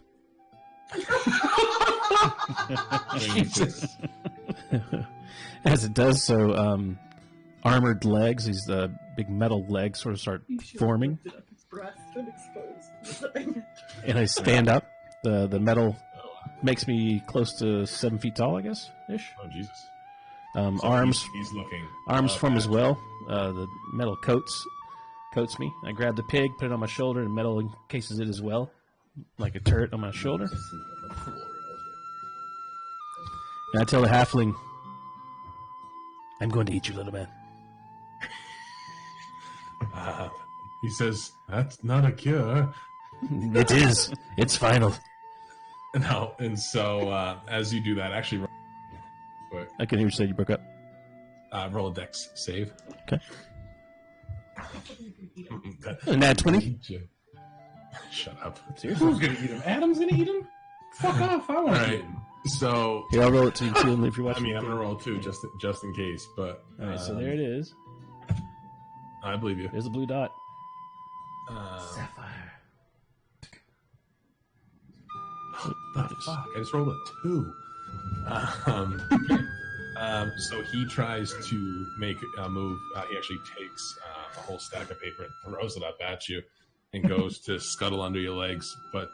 S4: Jesus.
S2: As it does so, armored legs, these big metal legs sort of start forming. And I stand up. The metal makes me close to 7 feet tall, I guess, ish.
S1: Oh, Jesus. So
S2: Arms
S1: he's looking.
S2: form as well. The metal coats me. I grab the pig, put it on my shoulder, and metal encases it as well, like a turret on my shoulder. And I tell the halfling, I'm going to eat you, little man.
S1: He says, that's not a cure.
S2: It is. It's final.
S1: No, and so as you do that, actually,
S2: I can hear you say you broke up.
S1: roll a dex save.
S2: Okay. Nat 20.
S1: Shut up.
S2: Seriously?
S4: Who's gonna eat him? Adam's gonna eat him? Fuck off! I want
S1: All
S4: to
S1: right.
S4: eat him.
S1: So
S2: Here, I'll roll it to you too, if you're
S1: I
S2: watching.
S1: mean, I'm gonna roll 2 just in case, but
S2: All right, so there it is.
S1: I believe you.
S2: There's a blue dot.
S5: Sapphire.
S1: The fuck! I just rolled a 2. So he tries to make a move. He actually takes a whole stack of paper and throws it up at you, and goes to scuttle under your legs. But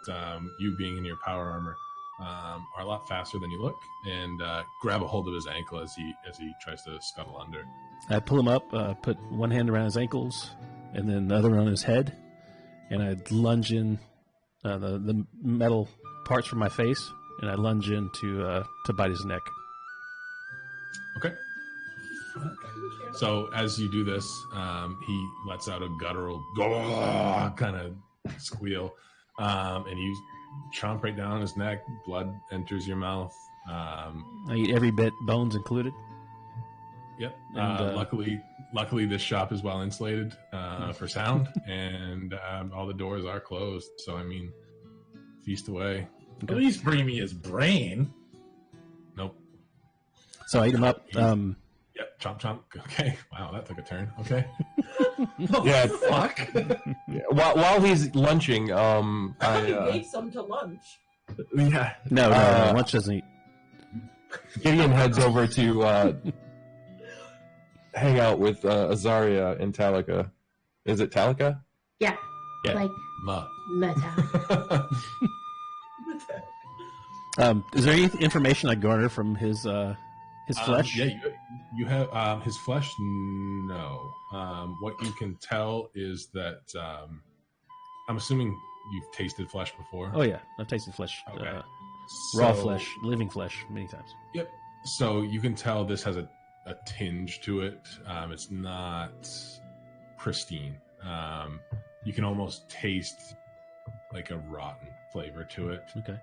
S1: you, being in your power armor, are a lot faster than you look, and grab a hold of his ankle as he tries to scuttle under.
S2: I pull him up, put one hand around his ankles, and then the other on his head, and I lunge in the metal parts from my face, and I lunge in to bite his neck.
S1: Okay. So as you do this, he lets out a guttural kind of squeal, and you chomp right down his neck. Blood enters your mouth.
S2: I eat every bit, bones included.
S1: Yep.
S2: And,
S1: Luckily, this shop is well insulated for sound, and all the doors are closed. So I mean, feast away.
S4: At least bring me his brain.
S1: Nope.
S2: So I eat him up.
S1: Yep. Chomp chomp. Okay. Wow, that took a turn. Okay.
S7: Yeah.
S4: Fuck.
S7: Yeah, while he's lunching,
S6: I gave some to lunch.
S7: yeah,
S2: No, Lunch doesn't eat.
S7: Gideon heads over to hang out with Azaria and Talika. Is it Talika?
S3: Yeah.
S2: Yeah.
S3: Like
S1: Ma.
S3: Meta.
S2: Is there any information I garner from his flesh?
S1: Yeah, you have his flesh. No. What you can tell is that I'm assuming you've tasted flesh before.
S2: Oh yeah, I've tasted flesh.
S1: Okay.
S2: Raw
S1: So-
S2: flesh, living flesh, many times.
S1: Yep. So you can tell this has a tinge to it. It's not pristine. You can almost taste like a rotten flavor to it.
S2: Okay.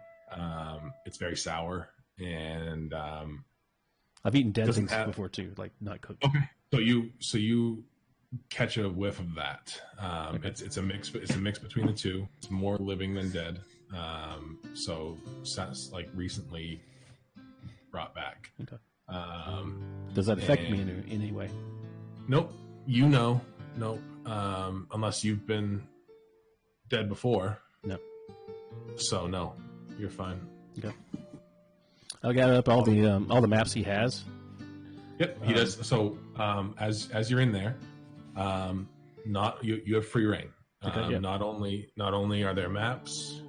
S1: It's very sour, and
S2: I've eaten dead
S1: Doesn't
S2: things
S1: have-
S2: before too, like not cooked.
S1: okay. So you catch a whiff of that. It's a mix. It's a mix between the two. It's more living than dead. So sounds like recently brought back.
S2: Okay.
S1: Does
S2: Does that affect me in any way?
S1: Nope. Nope. Unless you've been dead before.
S2: No.
S1: So no, you're fine.
S2: Okay. I'll gather up all the maps he has.
S1: Yep, he does. So as you're in there, you have free reign.
S2: Okay, yeah.
S1: Not only are there maps,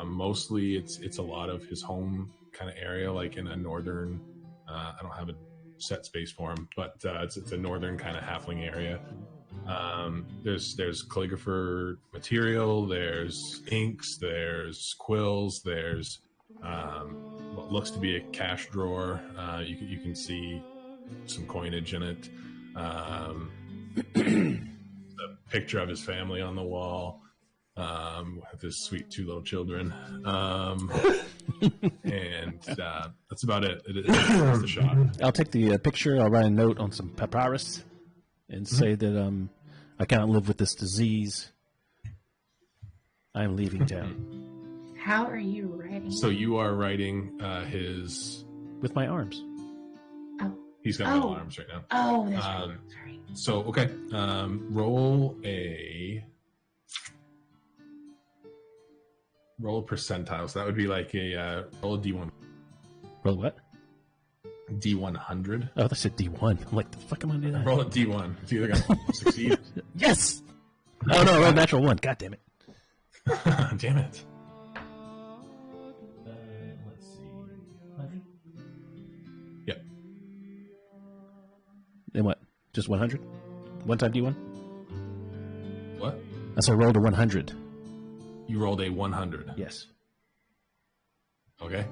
S1: mostly it's a lot of his home kind of area, like in a northern. I don't have a set space for him, but it's a northern kind of halfling area. There's calligrapher material, there's inks, there's quills, there's what looks to be a cash drawer. You can see some coinage in it. The picture of his family on the wall, with his sweet 2 little children, and that's about it. It's the shot.
S2: I'll take the picture. I'll write a note on some papyrus and say that I cannot live with this disease. I'm leaving town.
S3: How are you writing?
S1: So you are writing his.
S2: With my arms.
S3: Oh.
S1: He's got no arms right now.
S3: Oh, that's right. Sorry.
S1: So okay, roll a percentile. So that would be like a roll a d1.
S2: Roll what?
S1: D100.
S2: Oh, that's a D1. I'm like, the fuck am I doing that?
S1: Roll a D1. It's either gonna succeed.
S2: Yes! Oh, no, roll natural 1. God damn it.
S1: Damn it.
S2: Let's see.
S1: Yep.
S2: Then what? Just 100? One time D1?
S1: What?
S2: So I rolled a 100.
S1: You rolled a 100.
S2: Yes.
S1: Okay.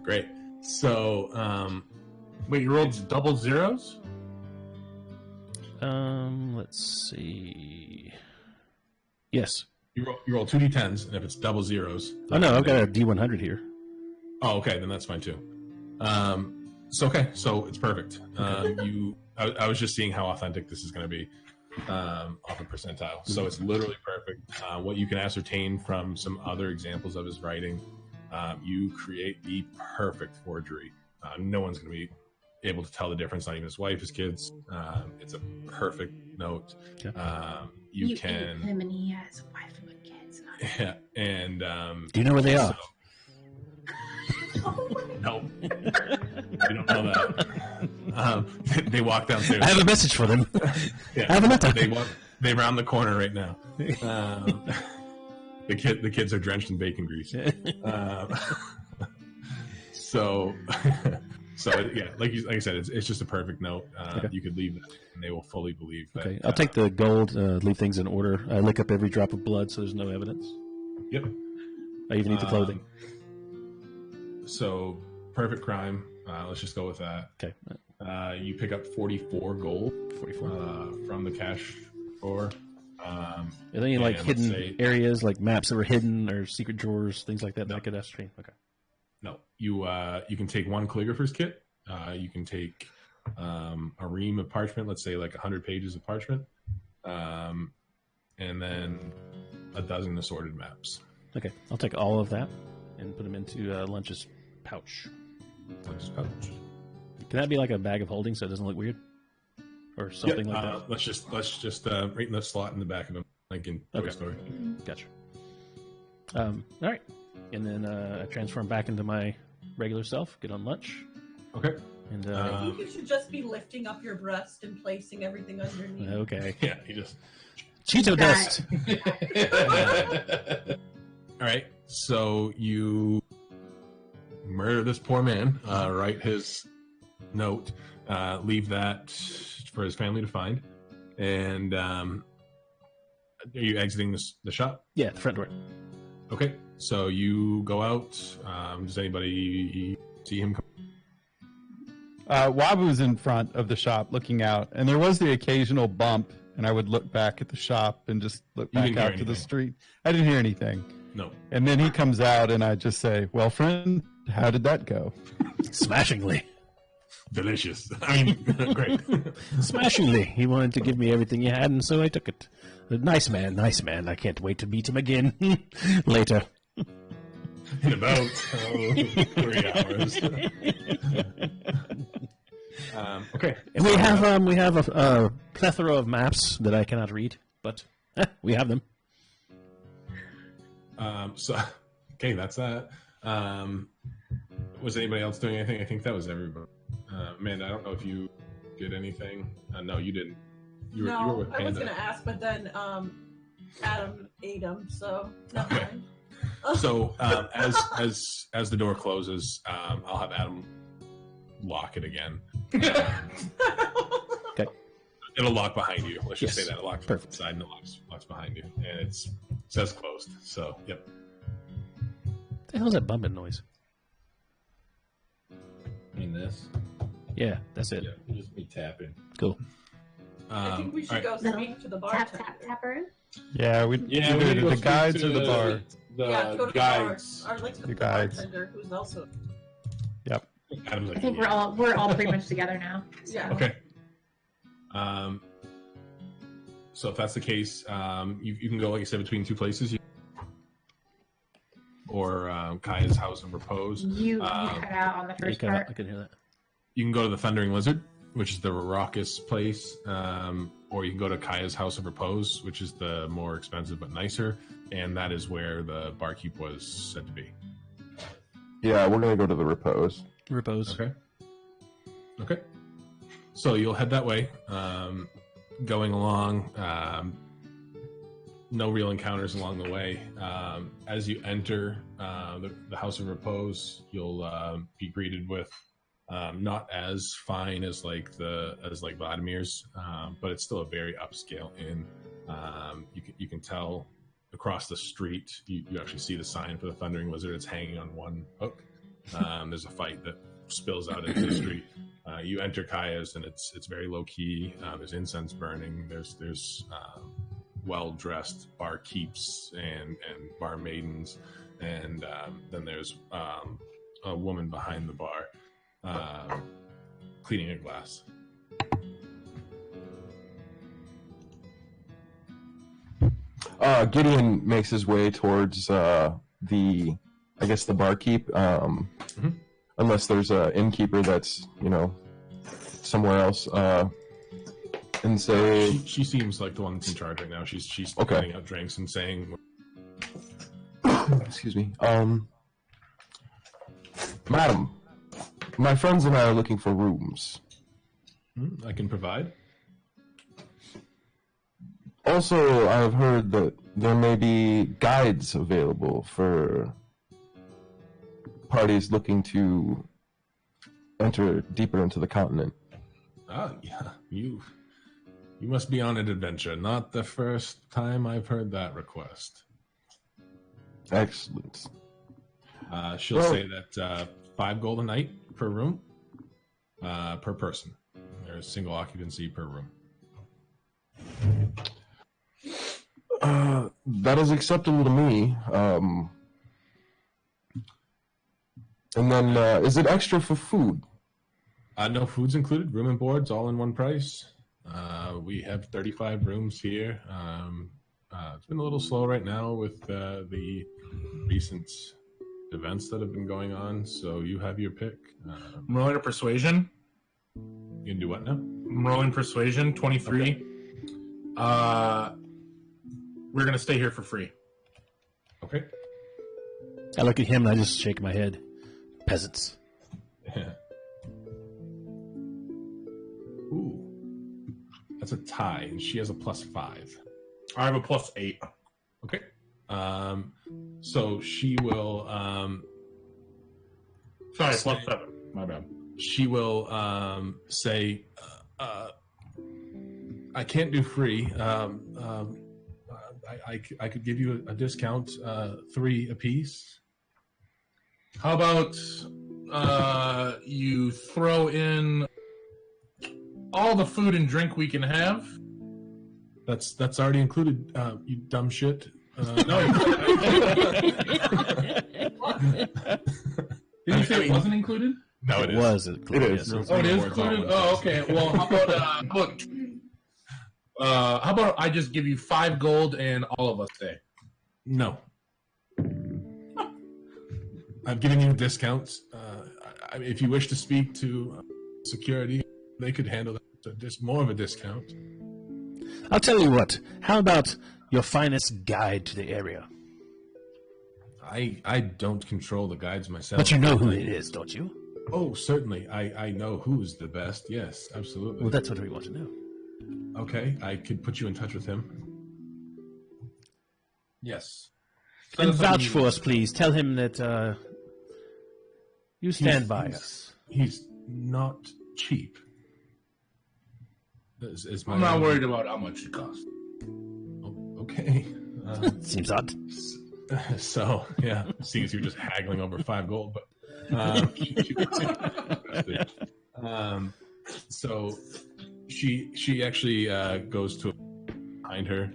S1: Great. So,
S4: Wait, you rolled double zeros?
S2: Let's see. Yes.
S1: you roll 2d10s, and if it's double zeros.
S2: Oh, no, I've got a D100 here.
S1: Oh, okay, then that's fine too. So it's perfect. I was just seeing how authentic this is going to be off a percentile. So it's literally perfect. What you can ascertain from some other examples of his writing, you create the perfect forgery. No one's going to be able to tell the difference. Not even his wife, his kids. It's a perfect note.
S2: Okay.
S1: You can.
S3: Him and he has a wife and kids.
S1: Yeah, and
S2: do you know where they are?
S1: No, we don't know that. They walk downstairs.
S2: I have a message for them.
S1: Yeah,
S2: I have a letter.
S1: They round the corner right now. The kids are drenched in bacon grease. So yeah, like I said, it's just a perfect note.
S2: Okay.
S1: You could leave that, and they will fully believe that.
S2: Okay, I'll take the gold, leave things in order. I lick up every drop of blood so there's no evidence.
S1: Yep.
S2: I even eat the clothing.
S1: So perfect crime. Let's just go with that.
S2: Okay.
S1: You pick up 44 gold
S2: 44.
S1: From the cash drawer.
S2: Are there any like hidden areas, like maps that were hidden or secret drawers, things like that that I could ascertain? Okay.
S1: No, you can take one calligrapher's kit. You can take a ream of parchment, let's say like 100 pages of parchment, and then a dozen assorted maps.
S2: Okay, I'll take all of that and put them into Lunch's pouch.
S1: Lunch's pouch.
S2: Can that be like a bag of holding so it doesn't look weird, or something like that?
S1: Let's just right in the slot in the back of him, like in Toy Story.
S2: Gotcha. All right. And then I transform back into my regular self, get on Lunch.
S1: Okay.
S2: And
S6: I think you should just be lifting up your breast and placing everything underneath.
S2: Okay.
S1: Yeah, he just
S2: Cheeto dust.
S1: All right. So you murder this poor man, write his note, leave that for his family to find, and are you exiting the shop?
S2: Yeah, the front door.
S1: Okay. So you go out. Does anybody see him come?
S5: Wabu's in front of the shop looking out, and there was the occasional bump, and I would look back at the shop and just look
S1: You
S5: back
S1: didn't hear
S5: out to the
S1: anything.
S5: street. I didn't hear anything.
S1: No.
S5: And then he comes out, and I just say, "Well, friend, how did that go?"
S2: Smashingly.
S1: Delicious. I mean, great.
S2: Smashingly. He wanted to give me everything he had, and so I took it. Nice man, nice man. I can't wait to meet him again later.
S1: In about 3 hours. Okay.
S2: And we have a plethora of maps that I cannot read, but we have them.
S1: Okay, that's that. Was anybody else doing anything? I think that was everybody. Amanda, I don't know if you did anything. No, you didn't. You were with Panda.
S6: I was going to ask, but then Adam ate him, so never
S1: Okay.
S6: mind.
S1: So as the door closes, I'll have Adam lock it again.
S2: Okay.
S1: It'll lock behind you. Let's just
S2: Yes.
S1: say that it locks from the side and it locks behind you, and it says closed. So yep.
S2: What the hell's that bumping noise?
S8: I mean this.
S2: Yeah, that's it.
S8: Yeah, just me tapping.
S2: Cool.
S6: I think we should go speak to the
S3: Tap,
S6: bartender.
S3: tap her.
S5: Yeah, we
S8: we
S5: did
S8: need to go
S5: the
S8: speak
S5: guides
S8: to
S5: or the bar.
S6: Yeah, go to
S8: guides.
S6: the bar. Or let's go to
S5: The
S6: the
S5: guides.
S6: bartender, who's also...
S1: Adam's like,
S3: I think we're all pretty much together now. So.
S6: Yeah.
S1: okay. So if that's the case, you can go, like I said, between two places. Or Kaya's House of Repose.
S3: You cut out on the first part.
S2: I can hear that.
S1: You can go to the Thundering Lizard, which is the raucous place, or you can go to Kaya's House of Repose, which is the more expensive but nicer, and that is where the barkeep was said to be.
S7: Yeah, we're gonna go to the Repose.
S2: Repose.
S1: Okay. So you'll head that way, going along. No real encounters along the way. As you enter the House of Repose, you'll be greeted with not as fine as Vladimir's, but it's still a very upscale inn. You can tell across the street. You actually see the sign for the Thundering Lizard. It's hanging on one hook. There's a fight that spills out into the street. You enter Kaya's, and it's very low key. There's incense burning. There's well-dressed barkeeps and bar maidens, and then there's a woman behind the bar cleaning a glass.
S7: Gideon makes his way towards the barkeep, unless there's an innkeeper that's somewhere else. And say
S1: she seems like the one that's in charge right now. She's
S7: okay.
S1: Handing out drinks and saying,
S7: "Excuse me, madam, my friends and I are looking for rooms.
S1: I can provide.
S7: Also, I've heard that there may be guides available for parties looking to enter deeper into the continent."
S1: Ah, yeah, you must be on an adventure. Not the first time I've heard that request.
S7: Excellent.
S1: She'll say that 5 gold a night per room, per person. There's single occupancy per room.
S7: That is acceptable to me. And then, is it extra for food?
S1: No food's included. Room and board's all in one price. We have 35 rooms here. It's been a little slow right now with the recent events that have been going on, so you have your pick.
S4: I'm rolling a persuasion.
S1: You can do what now?
S4: I'm rolling persuasion, 23. Okay. We're going to stay here for free.
S1: Okay.
S2: I look at him and I just shake my head. Peasants.
S1: Yeah. Ooh. That's a tie, and she has a +5.
S4: I have a +8.
S1: Okay. So she will
S4: Sorry, +7. My bad.
S1: She will say, I can't do free. I could give you a discount, 3 apiece.
S4: How about you throw in all the food and drink we can have?
S1: That's already included, you dumb shit.
S4: No. Did you say it wasn't included?
S1: No, it is.
S2: Was
S7: included.
S2: Yes,
S1: No,
S4: Oh, it is
S1: Words all
S4: included?
S1: in
S4: Oh,
S1: place.
S4: okay. Well, how about I just give you 5 gold and all of us stay?
S1: No. I'm giving you discounts. If you wish to speak to security, they could handle that. Just more of a discount.
S2: I'll tell you what. How about your finest guide to the area?
S1: I don't control the guides myself.
S2: But you know who it is, don't you?
S1: Oh, certainly. I know who's the best. Yes, absolutely.
S2: Well, that's what we want to know.
S1: Okay, I could put you in touch with him.
S4: Yes.
S2: And vouch for us, please. Tell him that you stand by us.
S1: He's not cheap. Is my
S4: I'm not worried about how much it costs.
S1: Okay.
S2: Seems odd.
S1: So, yeah, seeing as you're just haggling over 5 gold, but so she actually goes to behind her,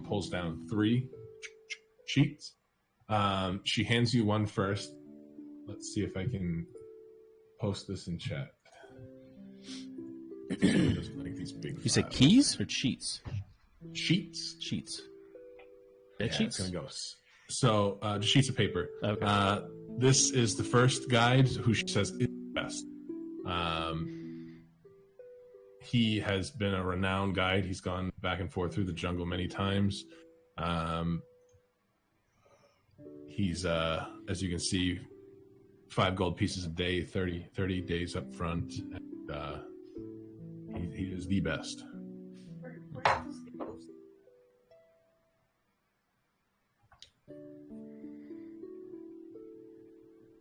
S1: pulls down 3 sheets. She hands you one first. Let's see if I can post this in chat. Doesn't like these big
S2: You said
S1: files.
S2: keys or cheats?
S1: sheets.
S2: Sheets.
S1: Yeah,
S2: Bed sheets?
S1: it's gonna go. So just sheets of paper.
S2: Okay.
S1: This is the first guide who she says is best. He has been a renowned guide. He's gone back and forth through the jungle many times. He's, as you can see, 5 gold pieces a day, 30 days up front. And, he is the best.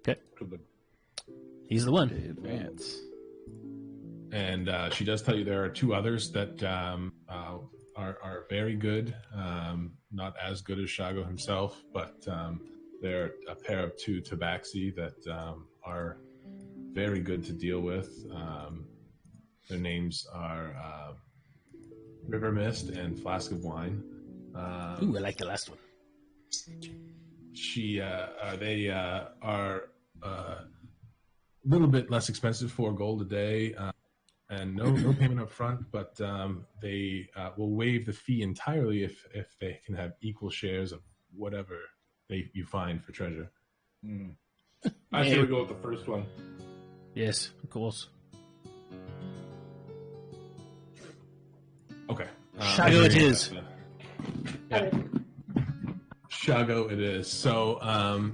S2: Okay. He's the one.
S5: Advance.
S1: And she does tell you there are 2 others that are very good. Not as good as Shago himself, but they're a pair of 2 tabaxi that are very good to deal with. Their names are River Mist and Flask of Wine.
S2: Ooh, I like the last one.
S1: They are a little bit less expensive, 4 gold a day. And no payment up front, but they will waive the fee entirely if they can have equal shares of whatever you find for treasure.
S4: I say we go with the first one.
S2: Yes, of course.
S1: Okay.
S2: Shago it is.
S1: Yeah. Shago it is. So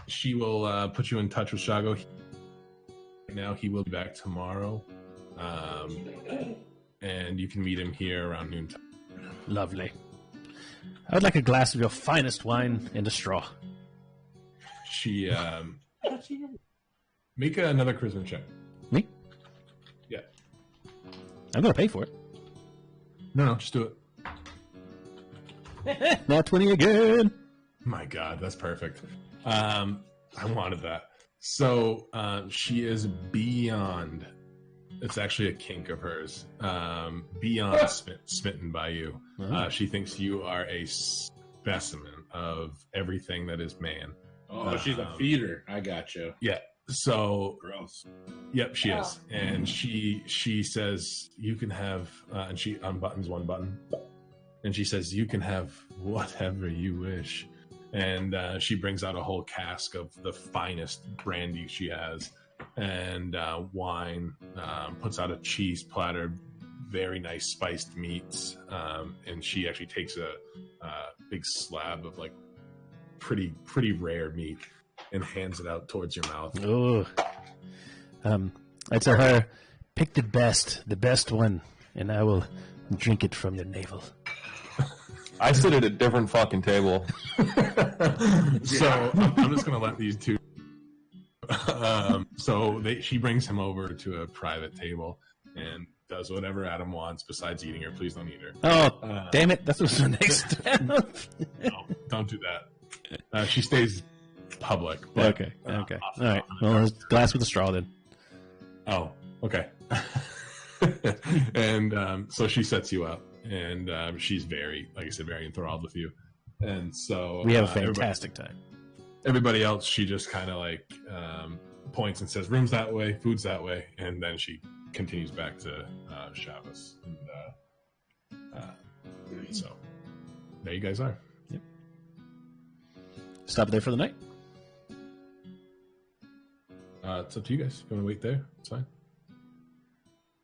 S1: she will put you in touch with Shago. Right now he will be back tomorrow. And you can meet him here around noontime.
S2: Lovely. I would like a glass of your finest wine and a straw.
S1: She make another charisma check.
S2: Me?
S1: Yeah.
S2: I'm going to pay for it.
S1: No, just do it.
S2: Not 20 again.
S1: My God, that's perfect. I wanted that. So she is beyond. It's actually a kink of hers. Beyond smitten by you. She thinks you are a specimen of everything that is man.
S4: Oh, she's a feeder. I got you.
S1: Yeah. So
S4: Gross.
S1: Yep, she is, and she says you can have, and she unbuttons one button, and she says you can have whatever you wish, and she brings out a whole cask of the finest brandy she has, and wine. Puts out a cheese platter, very nice spiced meats, and she actually takes a big slab of like pretty rare meat and hands it out towards your mouth.
S2: Oh. I tell her, pick the best one, and I will drink it from your navel.
S7: I sit at a different fucking table.
S1: So I'm just gonna let these 2. She brings him over to a private table and does whatever Adam wants besides eating her. Please don't eat her.
S2: Oh, damn it! That's what's the next step.
S1: No, don't do that. She stays public. But,
S2: Okay. All right. Well, there's glass with a straw then.
S1: Oh, okay. And so she sets you up, and she's very, like I said, very enthralled with you. And so
S2: We have a fantastic time.
S1: Everybody else, she just kind of like points and says, "Room's that way, food's that way," and then she continues back to Shabbos. And so there you guys are.
S2: Yep. Stop there for the night.
S1: It's up to you guys. If you want to wait there, it's fine.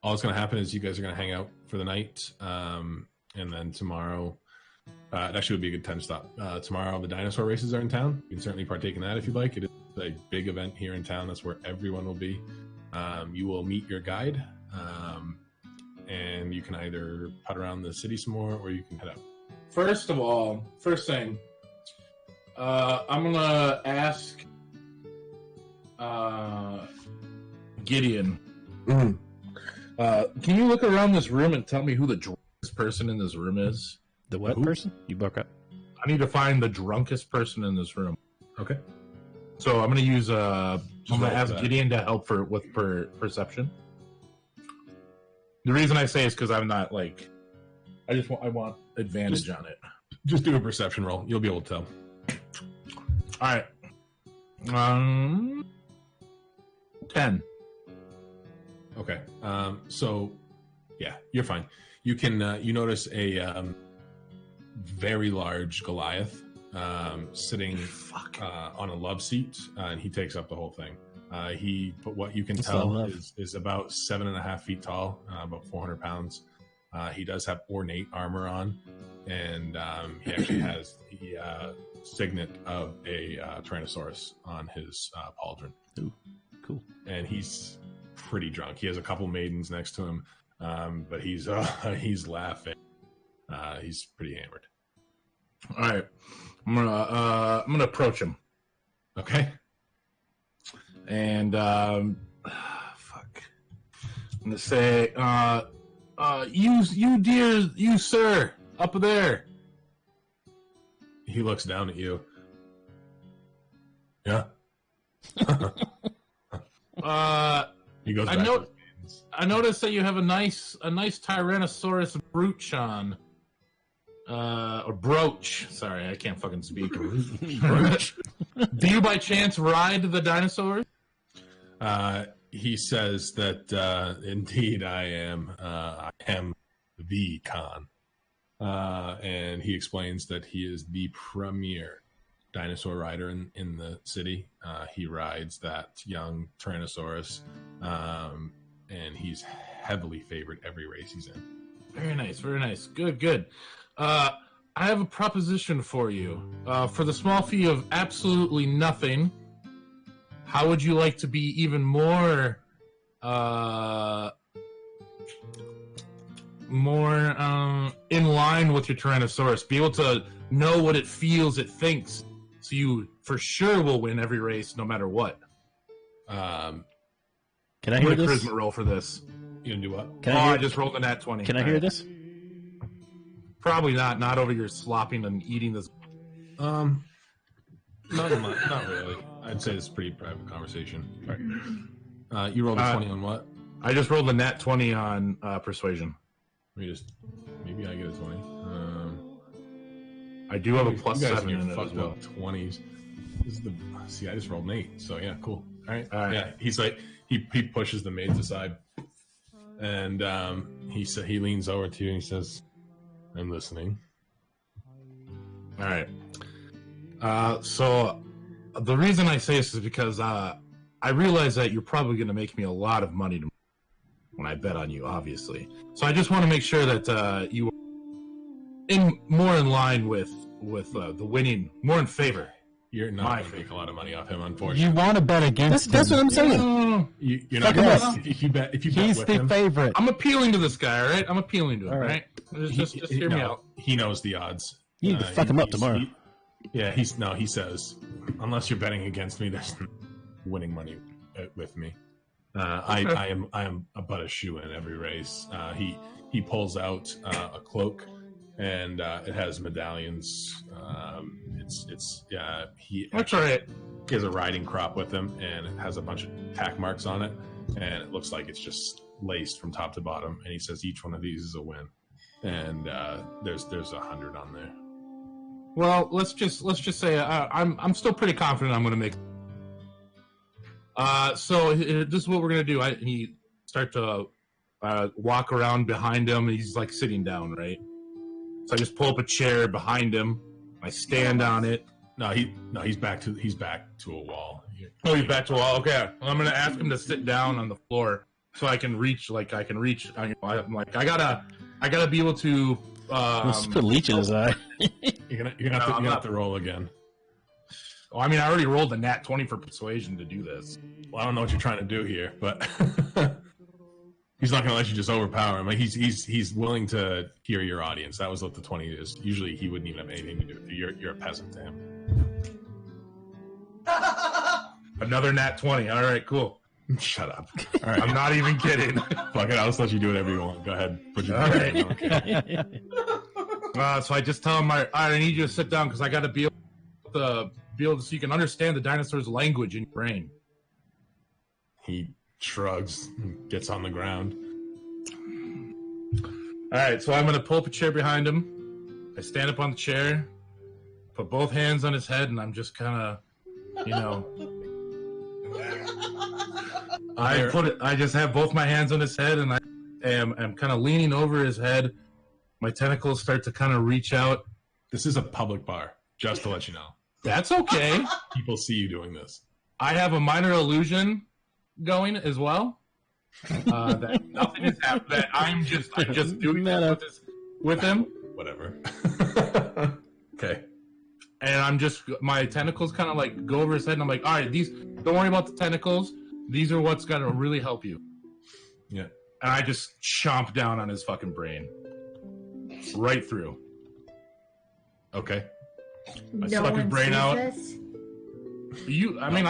S1: All that's going to happen is you guys are going to hang out for the night, and then tomorrow, it actually would be a good time to stop. Tomorrow, the dinosaur races are in town. You can certainly partake in that if you'd like. It is a big event here in town. That's where everyone will be. You will meet your guide, and you can either putt around the city some more, or you can head out.
S4: First thing, I'm gonna ask Gideon.
S7: Mm.
S4: Can you look around this room and tell me who the drunkest person in this room is?
S2: The what person? You broke up.
S4: I need to find the drunkest person in this room.
S1: Okay.
S4: So I'm gonna use I'm gonna
S1: roll
S4: ask
S1: that.
S4: Gideon to help with perception. The reason I say is because I'm not like I want advantage on it.
S1: Just do a perception roll. You'll be able to tell.
S4: All right. 10.
S1: Okay. So, yeah, you're fine. You can you notice a very large Goliath sitting on a love seat, and he takes up the whole thing. But what you can tell is about 7.5 feet tall, about 400 pounds. He does have ornate armor on, and he actually has the signet of a Tyrannosaurus on his pauldron.
S2: Ooh, cool.
S1: And he's pretty drunk. He has a couple maidens next to him, but he's laughing. He's pretty hammered.
S4: All right, I'm gonna approach him.
S1: Okay.
S4: And fuck, I'm gonna say, you sir, up there.
S1: He looks down at you. Yeah. He goes back to his hands.
S4: I noticed that you have a nice Tyrannosaurus brooch on. Or brooch. Sorry, I can't fucking speak. Brooch. Do you by chance ride the dinosaurs?
S1: He says that indeed I am the Khan. And he explains that he is the premier dinosaur rider in the city. He rides that young Tyrannosaurus, and he's heavily favored every race he's in.
S4: Very nice, very nice. Good. I have a proposition for you. For the small fee of absolutely nothing, how would you like to be even more in line with your Tyrannosaurus? Be able to know what it feels, it thinks, so you for sure will win every race, no matter what.
S2: Can I
S4: I'm
S2: hear
S4: gonna
S2: this?
S4: charisma roll for this.
S1: You gonna do what?
S2: Can I hear,
S4: I just rolled a nat 20.
S2: Can I hear this?
S4: Probably not. Not over your slopping and eating this.
S1: Not really. I'd say it's a pretty private conversation. Right. You rolled a 20 on what?
S4: I just rolled a nat 20 on persuasion.
S1: Maybe I get a 20.
S4: I do have a plus
S1: you guys
S4: 7
S1: in
S4: in
S1: your
S4: it as
S1: fucked
S4: well.
S1: up 20s. See, I just rolled an 8, so yeah, cool. All right.
S4: Yeah,
S1: he's like, he pushes the maids aside, and he leans over to you and he says, "I'm listening."
S4: All right. So the reason I say this is because I realize that you're probably going to make me a lot of money when I bet on you, obviously. So I just want to make sure that you are more in line with the winning, more in favor.
S1: You're not going to make a lot of money off him, unfortunately.
S5: You want to bet against
S2: That's what I'm saying.
S4: No,
S1: You're not
S5: Fuck
S1: going to. If you bet
S5: He's
S1: with
S5: the
S1: him,
S5: favorite.
S4: I'm appealing to this guy, all right? I'm appealing to him,
S5: All
S4: all
S5: right.
S4: right? Just hear me out.
S1: He knows the odds.
S2: You need to fuck him up tomorrow.
S1: He says, unless you're betting against me, there's winning money with me. I am but a shoe in every race. He pulls out a cloak, and it has medallions. He
S4: That's all right.
S1: He has a riding crop with him, and it has a bunch of tack marks on it, and it looks like it's just laced from top to bottom. And he says each one of these is a win, and there's 100 on there.
S4: Well, let's just say I'm still pretty confident I'm going to make. So this is what we're going to do. He start to walk around behind him. He's like sitting down, right? So I just pull up a chair behind him. I stand on it.
S1: He's back to a wall.
S4: Oh, he's back to a wall. Okay, I'm going to ask him to sit down on the floor so I can reach. I'm like I gotta be able to.
S2: Let's put a leech in his eye.
S1: You're gonna have to roll again.
S4: Well, I mean, I already rolled a nat 20 for persuasion to do this.
S1: Well, I don't know what you're trying to do here, but he's not gonna let you just overpower him. Like he's willing to hear your audience. That was what the 20 is. Usually, he wouldn't even have anything to do with you. You're a peasant to him.
S4: Another nat 20. All right, cool.
S1: Shut up. All right.
S4: I'm not even kidding.
S1: Fuck it. I'll just let you do whatever you want. Go ahead. Put your
S4: All right.
S1: Okay.
S4: So I just tell him, I need you to sit down because I got to be able to, so you can understand the dinosaur's language in your brain.
S1: He shrugs and gets on the ground.
S4: All right, so I'm going to pull up a chair behind him. I stand up on the chair, put both hands on his head, and I'm just kind of, I just have both my hands on his head, and am kind of leaning over his head. My tentacles start to kind of reach out.
S1: This is a public bar, just to let you know.
S4: That's okay.
S1: People see you doing this.
S4: I have a minor illusion going as well. That nothing is happening. That I'm just doing that with him.
S1: Whatever. Okay.
S4: And my tentacles kind of like go over his head, and I'm like, all right, don't worry about the tentacles. These are what's gonna really help you.
S1: Yeah.
S4: And I just chomp down on his fucking brain. Right through.
S1: Okay.
S4: I suck his brain out. I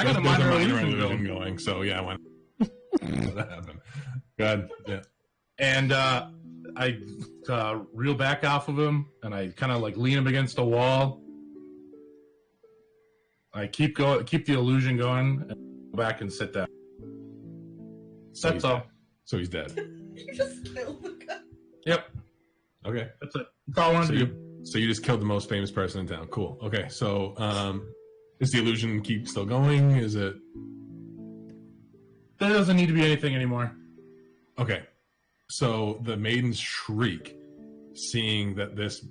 S4: got a minor illusion
S1: going. So yeah, when that happened. Go ahead. Yeah.
S4: And I reel back off of him, and I kind of like lean him against a wall. I keep the illusion going, and go back and sit down.
S1: So
S4: That's all.
S1: Dead. So he's dead.
S6: You just killed the guy.
S4: Yep.
S1: Okay.
S4: That's it. That's all I wanted to do.
S1: So you just killed the most famous person in town. Cool. Okay. So is the illusion keep still going? Is it?
S4: There doesn't need to be anything anymore.
S1: Okay. So the maidens shriek, seeing that this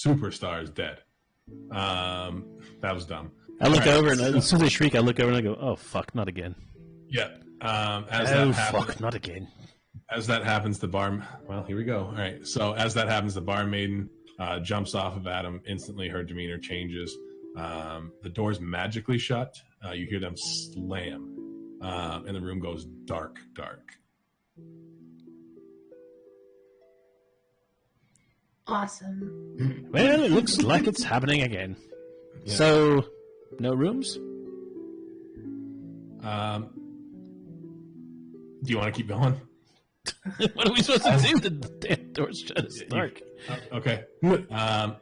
S1: superstar is dead. That was dumb.
S2: I look over, and as soon as they shriek, I look over and I go, "Oh fuck, not again!"
S1: Yeah.
S2: Fuck, not again.
S1: As that happens, the bar. Well, here we go. All right. So as that happens, the bar maiden jumps off of Adam. Instantly, her demeanor changes. The doors magically shut. You hear them slam, and the room goes dark.
S3: Awesome.
S2: Well, it looks like it's happening again.
S1: Yeah.
S2: So, no rooms?
S1: Do you want to keep going?
S2: What are we supposed to do? The damn door's shut. It's dark.
S1: Okay.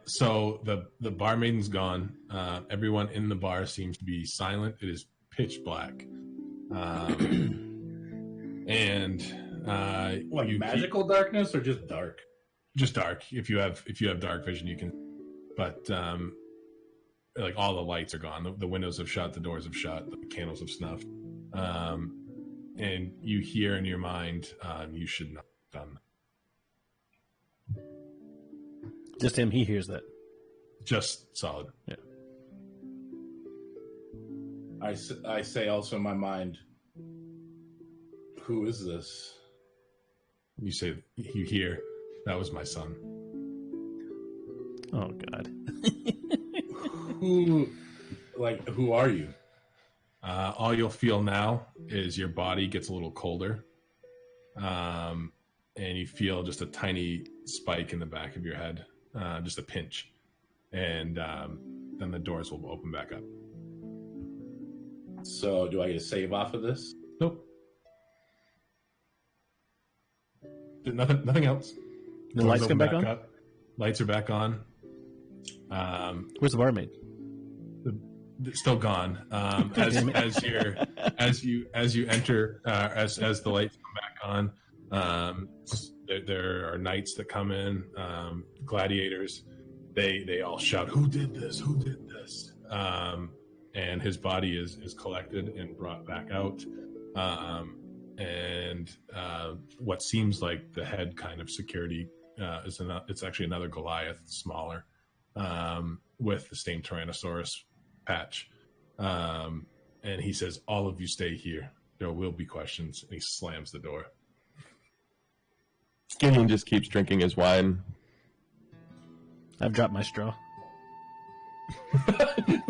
S1: So the bar maiden's gone. Everyone in the bar seems to be silent. It is pitch black. And
S8: magical darkness or just dark?
S1: Just dark. If you have dark vision, you can. But like all the lights are gone. The windows have shut. The doors have shut. The candles have snuffed. And you hear in your mind, you should not have done that.
S2: Just him. He hears that.
S1: Just solid.
S2: Yeah.
S8: I say also in my mind, who is this?
S1: You hear, that was my son.
S2: Oh God.
S8: Who are you?
S1: All you'll feel now is your body gets a little colder. And you feel just a tiny spike in the back of your head, just a pinch. And then the doors will open back up.
S8: So do I get a save off of this?
S1: Nope. Nothing else.
S2: The lights come back on?
S1: Up. Lights are back on.
S2: Where's the barmaid?
S1: Still gone. As you enter, as the lights come back on, there are knights that come in, gladiators. They all shout, "Who did this? Who did this?" And his body is collected and brought back out. And what seems like the head kind of security it's actually another Goliath, smaller, with the same Tyrannosaurus patch. And he says, "All of you stay here. There will be questions." And he slams the door.
S7: Gideon just keeps drinking his wine.
S2: I've dropped my straw.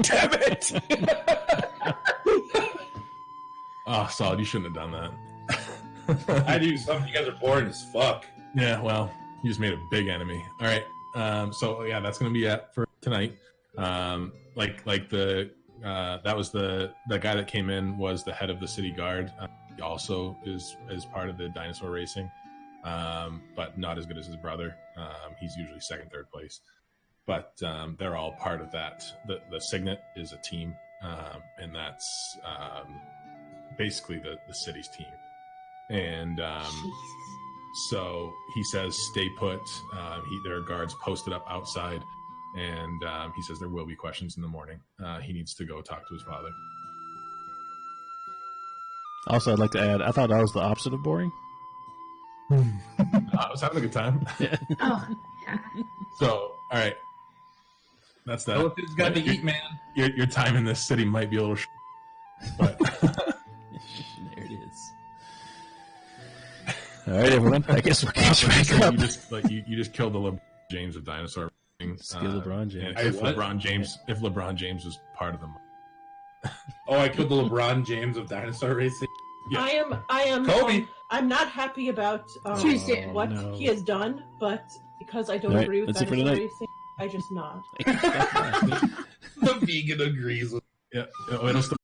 S7: Damn it!
S1: Oh, Solid, you shouldn't have done that.
S8: I do something. You guys are boring as fuck.
S1: Yeah, well, you just made a big enemy. All right. So yeah, that's gonna be it for tonight. That was the guy that came in was the head of the city guard. He also is part of the dinosaur racing, but not as good as his brother. He's usually second, third place, but they're all part of that. The Signet is a team, and that's basically the city's team. And so he says, "Stay put." There are guards posted up outside, and he says there will be questions in the morning. He needs to go talk to his father.
S2: Also, I'd like to add, I thought I was the opposite of boring.
S1: I was having a good time.
S3: Oh, yeah.
S1: So, all right. That's that.
S4: Philip has got to eat, man.
S1: Your time in this city might be a little but
S2: There it is. All right, everyone. I guess we'll catch back up.
S1: You just killed the LeBron James of dinosaur.
S2: Skill LeBron James.
S1: And if
S8: What?
S1: LeBron James was part of them.
S8: Oh, I killed the LeBron James of dinosaur racing.
S1: Yeah.
S6: I am.
S8: Kobe.
S6: I'm not happy about
S3: Tuesday.
S6: what
S2: no.
S6: he has done, but because I don't
S2: All right,
S6: agree with
S2: that's it for
S6: dinosaur
S2: tonight.
S6: racing, I just nod.
S8: The vegan agrees with.
S1: Yeah, it'll still